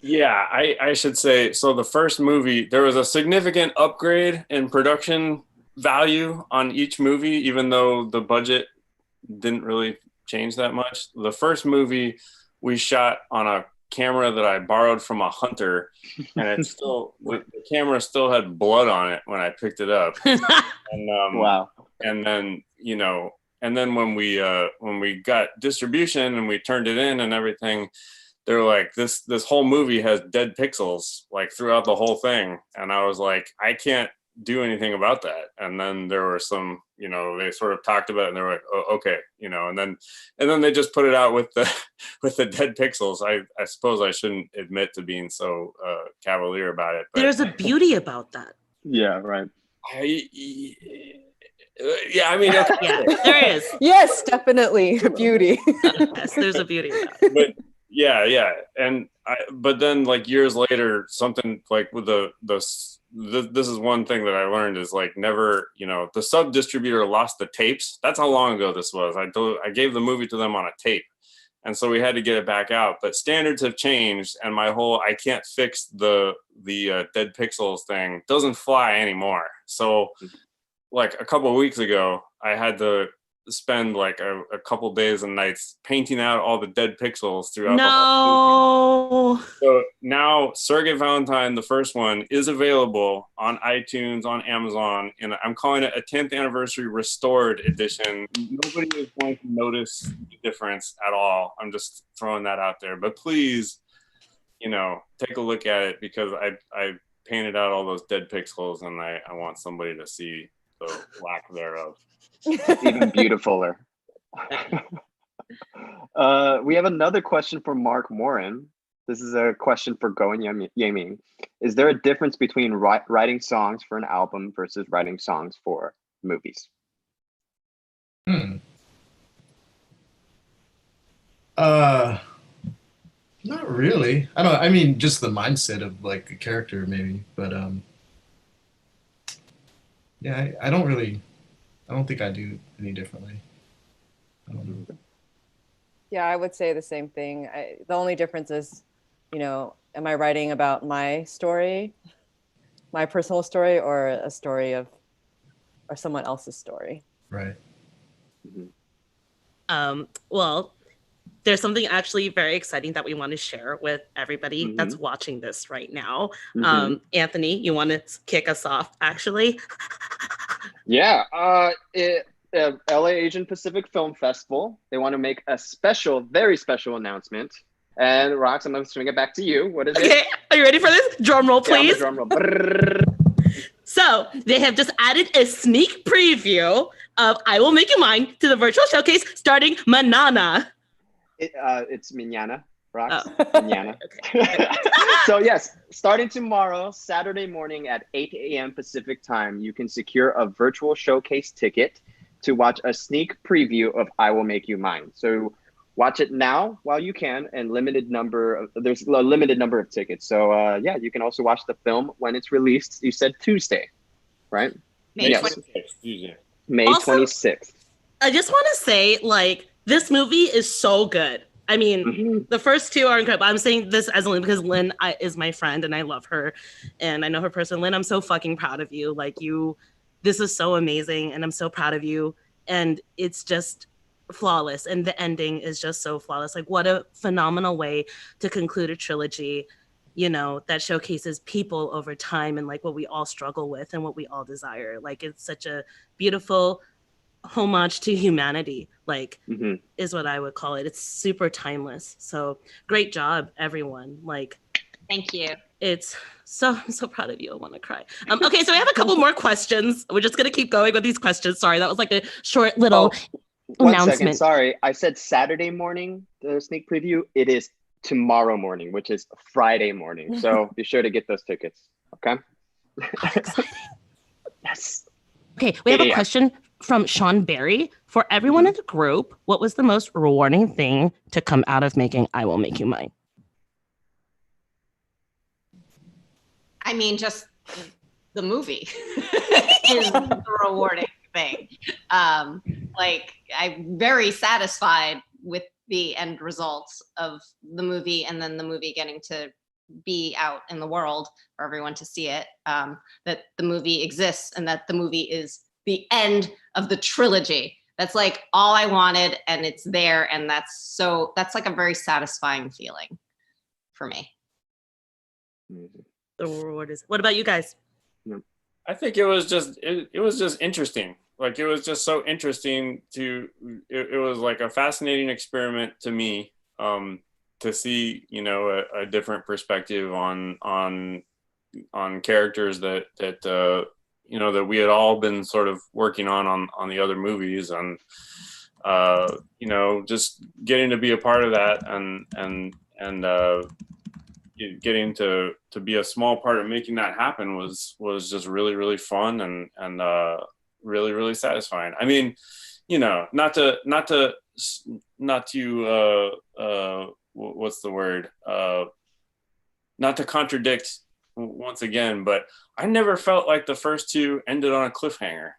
[SPEAKER 3] Yeah, I should say, so the first movie, there was a significant upgrade in production value on each movie, even though the budget didn't really change that much. The first movie we shot on a camera that I borrowed from a hunter, and it's still the camera still had blood on it when I picked it up. And
[SPEAKER 2] wow.
[SPEAKER 3] And then, you know, and then when we got distribution and we turned it in and everything, they were like, this whole movie has dead pixels like throughout the whole thing. And I was like, I can't do anything about that. And then there were some, you know, they sort of talked about it and they were like, oh, okay, you know, and then they just put it out with the dead pixels. I suppose I shouldn't admit to being so cavalier about it, but
[SPEAKER 1] there's a beauty about that.
[SPEAKER 2] Yeah, right.
[SPEAKER 3] Yeah, I mean, okay.
[SPEAKER 1] Yeah, there is.
[SPEAKER 6] Yes, definitely a beauty.
[SPEAKER 1] Yes, there's a beauty about it.
[SPEAKER 3] But yeah, and but then like years later, something like with this is one thing that I learned is like never, you know, the sub distributor lost the tapes. That's how long ago this was. I gave the movie to them on a tape, and so we had to get it back out. But standards have changed, and my whole I can't fix the dead pixels thing doesn't fly anymore. So like a couple of weeks ago, I had to spend like a couple days and nights painting out all the dead pixels throughout the whole movie. So now Surrogate Valentine, the first one, is available on iTunes, on Amazon, and I'm calling it a 10th anniversary restored edition. Nobody is going to notice the difference at all. I'm just throwing that out there. But please, you know, take a look at it, because I painted out all those dead pixels, and I want somebody to see the lack thereof.
[SPEAKER 2] It's even beautifuler. We have another question from Mark Morin. This is a question for Go and Yaming. Is there a difference between writing songs for an album versus writing songs for movies?
[SPEAKER 4] Not really. I mean, just the mindset of like a character maybe, but yeah, I don't think I do any differently. I don't know.
[SPEAKER 6] Yeah, I would say the same thing. The only difference is, am I writing about my story, my personal story, or a story or someone else's story?
[SPEAKER 4] Right.
[SPEAKER 1] Well, there's something actually very exciting that we want to share with everybody that's watching this right now. Anthony, you want to kick us off, actually?
[SPEAKER 2] Yeah. LA Asian Pacific Film Festival. They want to make a very special announcement. And Rox, I'm going to swing it back to you. What is it?
[SPEAKER 1] Okay, are you ready for this? Drum roll, please.
[SPEAKER 2] Yeah, drum roll.
[SPEAKER 1] So they have just added a sneak preview of I Will Make You Mine to the virtual showcase starting Manana.
[SPEAKER 2] It's Miñana, Rox.
[SPEAKER 1] Oh.
[SPEAKER 2] Miñana. Okay. So yes, starting tomorrow, Saturday morning at 8 a.m. Pacific time, you can secure a virtual showcase ticket to watch a sneak preview of I Will Make You Mine. So watch it now while you can, and there's a limited number of tickets. So yeah, you can also watch the film when it's released. You said Tuesday, right?
[SPEAKER 5] May
[SPEAKER 3] 26th.
[SPEAKER 2] May 26th.
[SPEAKER 1] I just want to say, like, this movie is so good. I mean, the first two are incredible. I'm saying this as Lynn because Lynn is my friend and I love her and I know her personally. Lynn, I'm so fucking proud of you. Like, this is so amazing and I'm so proud of you. And it's just flawless. And the ending is just so flawless. Like, what a phenomenal way to conclude a trilogy, that showcases people over time and like what we all struggle with and what we all desire. Like, it's such a beautiful homage to humanity, like is what I would call it. It's super timeless. So great job, everyone. Like,
[SPEAKER 5] thank you.
[SPEAKER 1] I'm so proud of you. I want to cry. Okay, so we have a couple more questions. We're just gonna keep going with these questions. Sorry, that was like a short little announcement.
[SPEAKER 2] 1 second, sorry. I said Saturday morning, the sneak preview. It is tomorrow morning, which is Friday morning. So be sure to get those tickets. Okay.
[SPEAKER 1] How exciting.
[SPEAKER 2] Yes.
[SPEAKER 1] Okay, we have a question from Sean Barry. For everyone in the group, what was the most rewarding thing to come out of making I Will Make You Mine?
[SPEAKER 5] I mean, just the movie is the rewarding thing. Like, I'm very satisfied with the end results of the movie, and then the movie getting to be out in the world for everyone to see it, that the movie exists and that the movie is the end of the trilogy. That's like all I wanted, and it's there, and that's like a very satisfying feeling for me.
[SPEAKER 1] The reward is. What about you guys?
[SPEAKER 3] I think it was just interesting. Like, it was just so interesting it was like a fascinating experiment to me, to see, a different perspective on characters that that we had all been sort of working on the other movies, and just getting to be a part of that and getting to be a small part of making that happen was just really, really fun and really, really satisfying. I mean, not to what's the word? Not to contradict once again, but I never felt like the first two ended on a cliffhanger.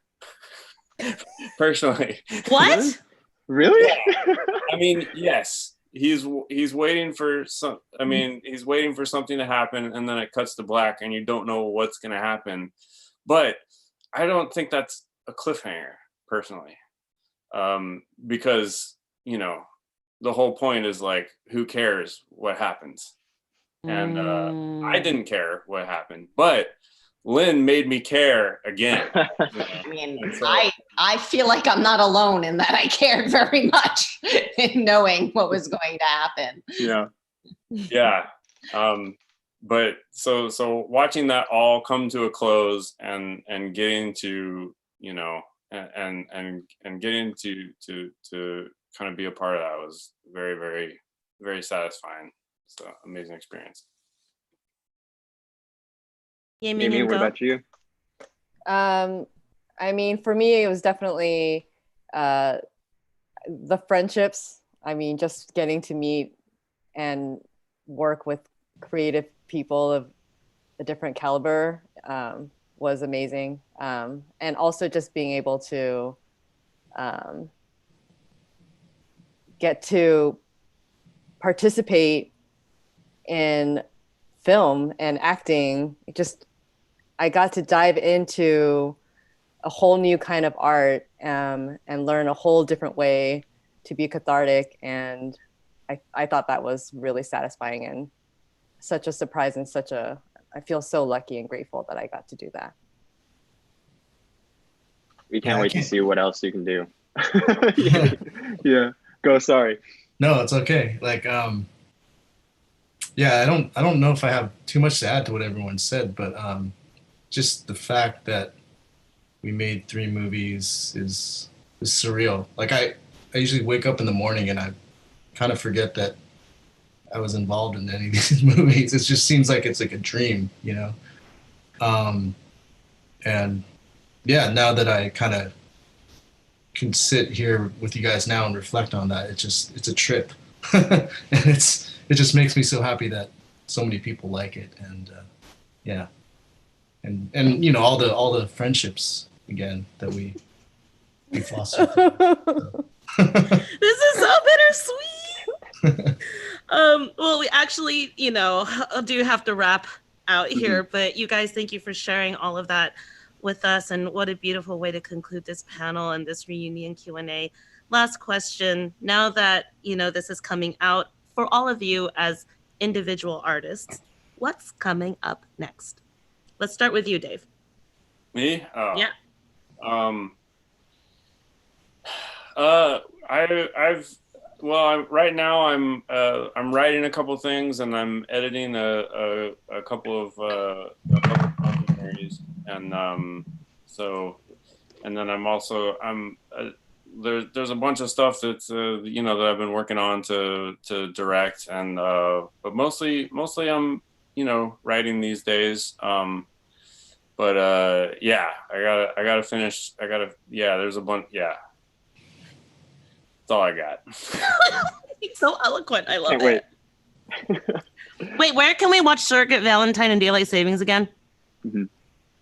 [SPEAKER 3] Personally.
[SPEAKER 1] What?
[SPEAKER 2] Really?
[SPEAKER 3] Yeah. I mean, yes. He's waiting for he's waiting for something to happen, and then it cuts to black and you don't know what's going to happen. But I don't think that's a cliffhanger, personally. Because, the whole point is like, who cares what happens? And I didn't care what happened, but Lynn made me care again.
[SPEAKER 5] I mean, I feel like I'm not alone in that I cared very much in knowing what was going to happen.
[SPEAKER 3] Yeah. so watching that all come to a close and getting to, you know, and getting to kind of be a part of that was very, very, very satisfying. So amazing experience.
[SPEAKER 2] Amy, what about you?
[SPEAKER 6] I mean, for me, it was definitely the friendships. I mean, just getting to meet and work with creative people of a different caliber was amazing. And also just being able to get to participate in film and acting. I got to dive into a whole new kind of art and learn a whole different way to be cathartic. And I thought that was really satisfying and such a surprise and I feel so lucky and grateful that I got to do that.
[SPEAKER 2] We can't wait to see what else you can do. Yeah, go, sorry.
[SPEAKER 4] No, it's okay. Like, yeah, I don't know if I have too much to add to what everyone said, but just the fact that we made 3 movies is surreal. Like I usually wake up in the morning and I kind of forget that I was involved in any of these movies. It just seems like it's like a dream, you know? And yeah, now that I kind of can sit here with you guys now and reflect on that, it's a trip. And it just makes me so happy that so many people like it. And yeah. And you know, all the friendships again that we fostered. So.
[SPEAKER 1] This is so bittersweet. Well, we actually, you know, do have to wrap out here, but you guys, thank you for sharing all of that with us, and what a beautiful way to conclude this panel and this reunion Q&A. Last question, now that, you know, this is coming out for all of you as individual artists, what's coming up next? Let's start with you, Dave.
[SPEAKER 3] Me? Oh.
[SPEAKER 1] Yeah.
[SPEAKER 3] Right now I'm writing a couple things and I'm editing a couple of documentaries, and so, and then there's a bunch of stuff that's you know, that I've been working on to direct, and but mostly I'm, you know, writing these days. But yeah, I gotta finish. Yeah, there's a bunch. Yeah, that's all I got.
[SPEAKER 1] He's so eloquent. I love
[SPEAKER 2] Can't
[SPEAKER 1] it. Wait, where can we watch Surrogate Valentine and Daylight Savings again?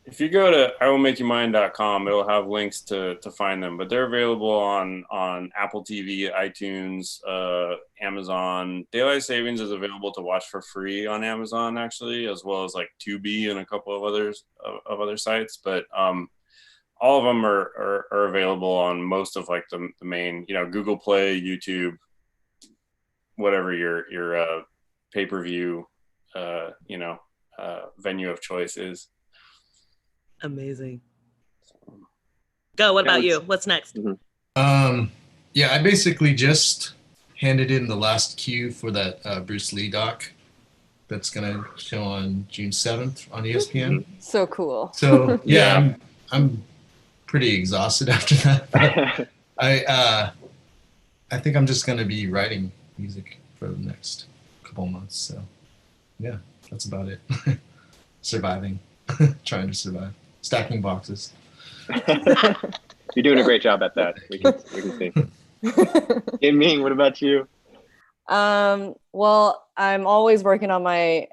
[SPEAKER 3] If you go to iwillmakeyoumine.com, it'll have links to find them, but they're available on Apple TV, iTunes, Amazon. Daylight Savings is available to watch for free on Amazon, actually, as well as like Tubi and a couple of other sites. But all of them are available on most of like the main, you know, Google Play, YouTube, whatever your pay-per-view you know, venue of choice is.
[SPEAKER 1] Amazing. Go, what about you? What's next?
[SPEAKER 4] Yeah, I basically just handed in the last cue for that Bruce Lee doc that's gonna show on June 7th on ESPN.
[SPEAKER 6] So cool.
[SPEAKER 4] So yeah, I'm pretty exhausted after that. But I think I'm just gonna be writing music for the next couple months. So yeah, that's about it. Surviving, trying to survive, stacking boxes.
[SPEAKER 2] You're doing a great job at that. We can see. Ming, what about you?
[SPEAKER 6] Well, I'm always working on my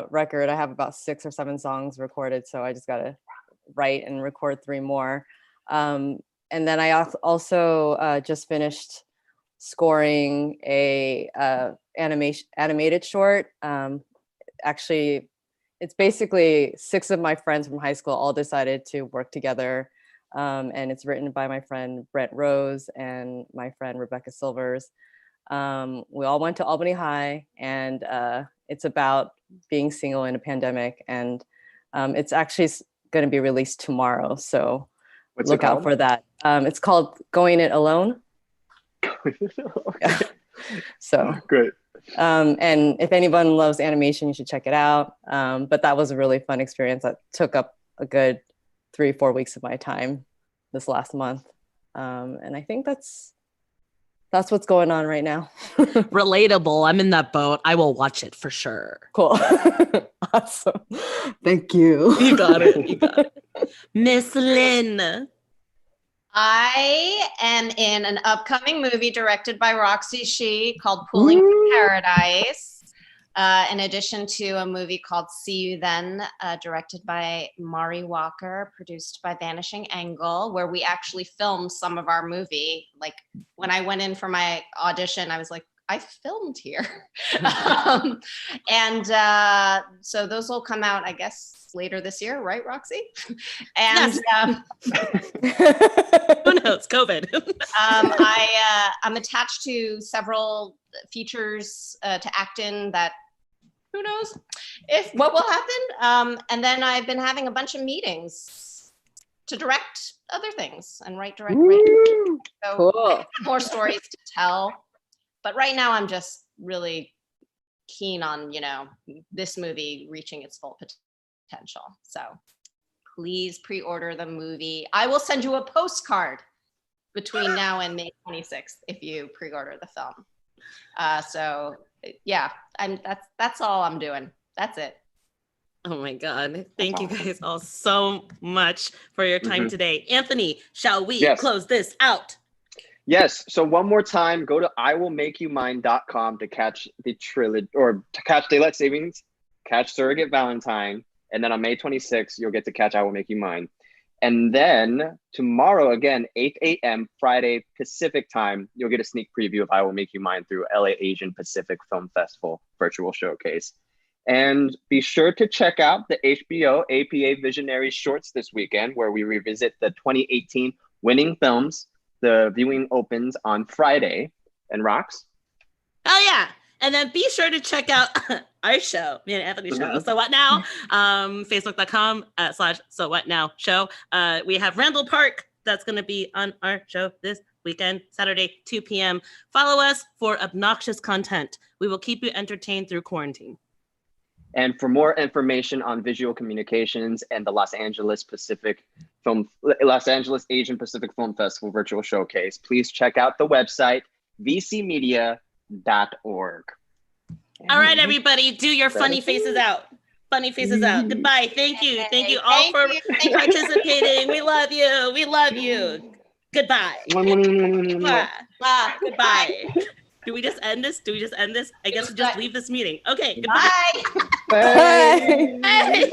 [SPEAKER 6] record. I have about 6 or 7 songs recorded, so I just gotta write and record 3 more. And then I also just finished scoring a animated short. Actually, it's basically 6 of my friends from high school all decided to work together. And it's written by my friend Brent Rose and my friend Rebecca Silvers. We all went to Albany High, and it's about being single in a pandemic. And it's actually going to be released tomorrow. So look out for that. It's called Going It Alone.
[SPEAKER 2] Okay.
[SPEAKER 6] So
[SPEAKER 2] great.
[SPEAKER 6] And if anyone loves animation, you should check it out. But that was a really fun experience that took up a good 3-4 weeks of my time this last month. And I think that's what's going on right now.
[SPEAKER 1] Relatable. I'm in that boat. I will watch it for sure.
[SPEAKER 6] Cool. Awesome. Thank you.
[SPEAKER 1] You got it. You got it. Miss Lynn.
[SPEAKER 5] I am in an upcoming movie directed by Roxy Shih called Pulling from Paradise, in addition to a movie called See You Then, directed by Mari Walker, produced by Vanishing Angle, where we actually filmed some of our movie. Like when I went in for my audition, I was like, I filmed here. So those will come out, I guess, later this year, right, Roxy? And
[SPEAKER 1] who knows? COVID.
[SPEAKER 5] I'm attached to several features to act in that. Who knows what will happen? And then I've been having a bunch of meetings to direct other things and write. So
[SPEAKER 6] cool.
[SPEAKER 5] More stories to tell. But right now I'm just really keen on, this movie reaching its full potential. So please pre-order the movie. I will send you a postcard between now and May 26th if you pre-order the film. So yeah, that's all I'm doing. That's it.
[SPEAKER 1] Oh my God. Thank you guys all so much for your time today. Anthony, shall we close this out?
[SPEAKER 2] Yes. So one more time, go to iwillmakeyoumine.com to catch the trilogy, or to catch Daylight Savings, catch Surrogate Valentine, and then on May 26th, you'll get to catch I Will Make You Mine. And then tomorrow, again, 8 a.m. Friday Pacific time, you'll get a sneak preview of I Will Make You Mine through LA Asian Pacific Film Festival Virtual Showcase. And be sure to check out the HBO APA Visionary Shorts this weekend, where we revisit the 2018 winning films. The viewing opens on Friday. And Rox?
[SPEAKER 1] Oh yeah. And then be sure to check out our show, me and Anthony's show. So What Now? Facebook.com/So What Now show. We have Randall Park that's going to be on our show this weekend, Saturday, 2 p.m. Follow us for obnoxious content. We will keep you entertained through quarantine.
[SPEAKER 2] And for more information on visual communications and the Los Angeles Asian Pacific Film Festival Virtual Showcase, please check out the website, vcmedia.org.
[SPEAKER 1] All right, everybody, do your funny faces out. Funny faces out. Goodbye. Thank you. Thank you all for participating. We love you. We love you. Goodbye. Goodbye. Do we just end this? I guess we just leave this meeting. Okay, goodbye.
[SPEAKER 5] Bye.
[SPEAKER 6] Bye.
[SPEAKER 1] Bye.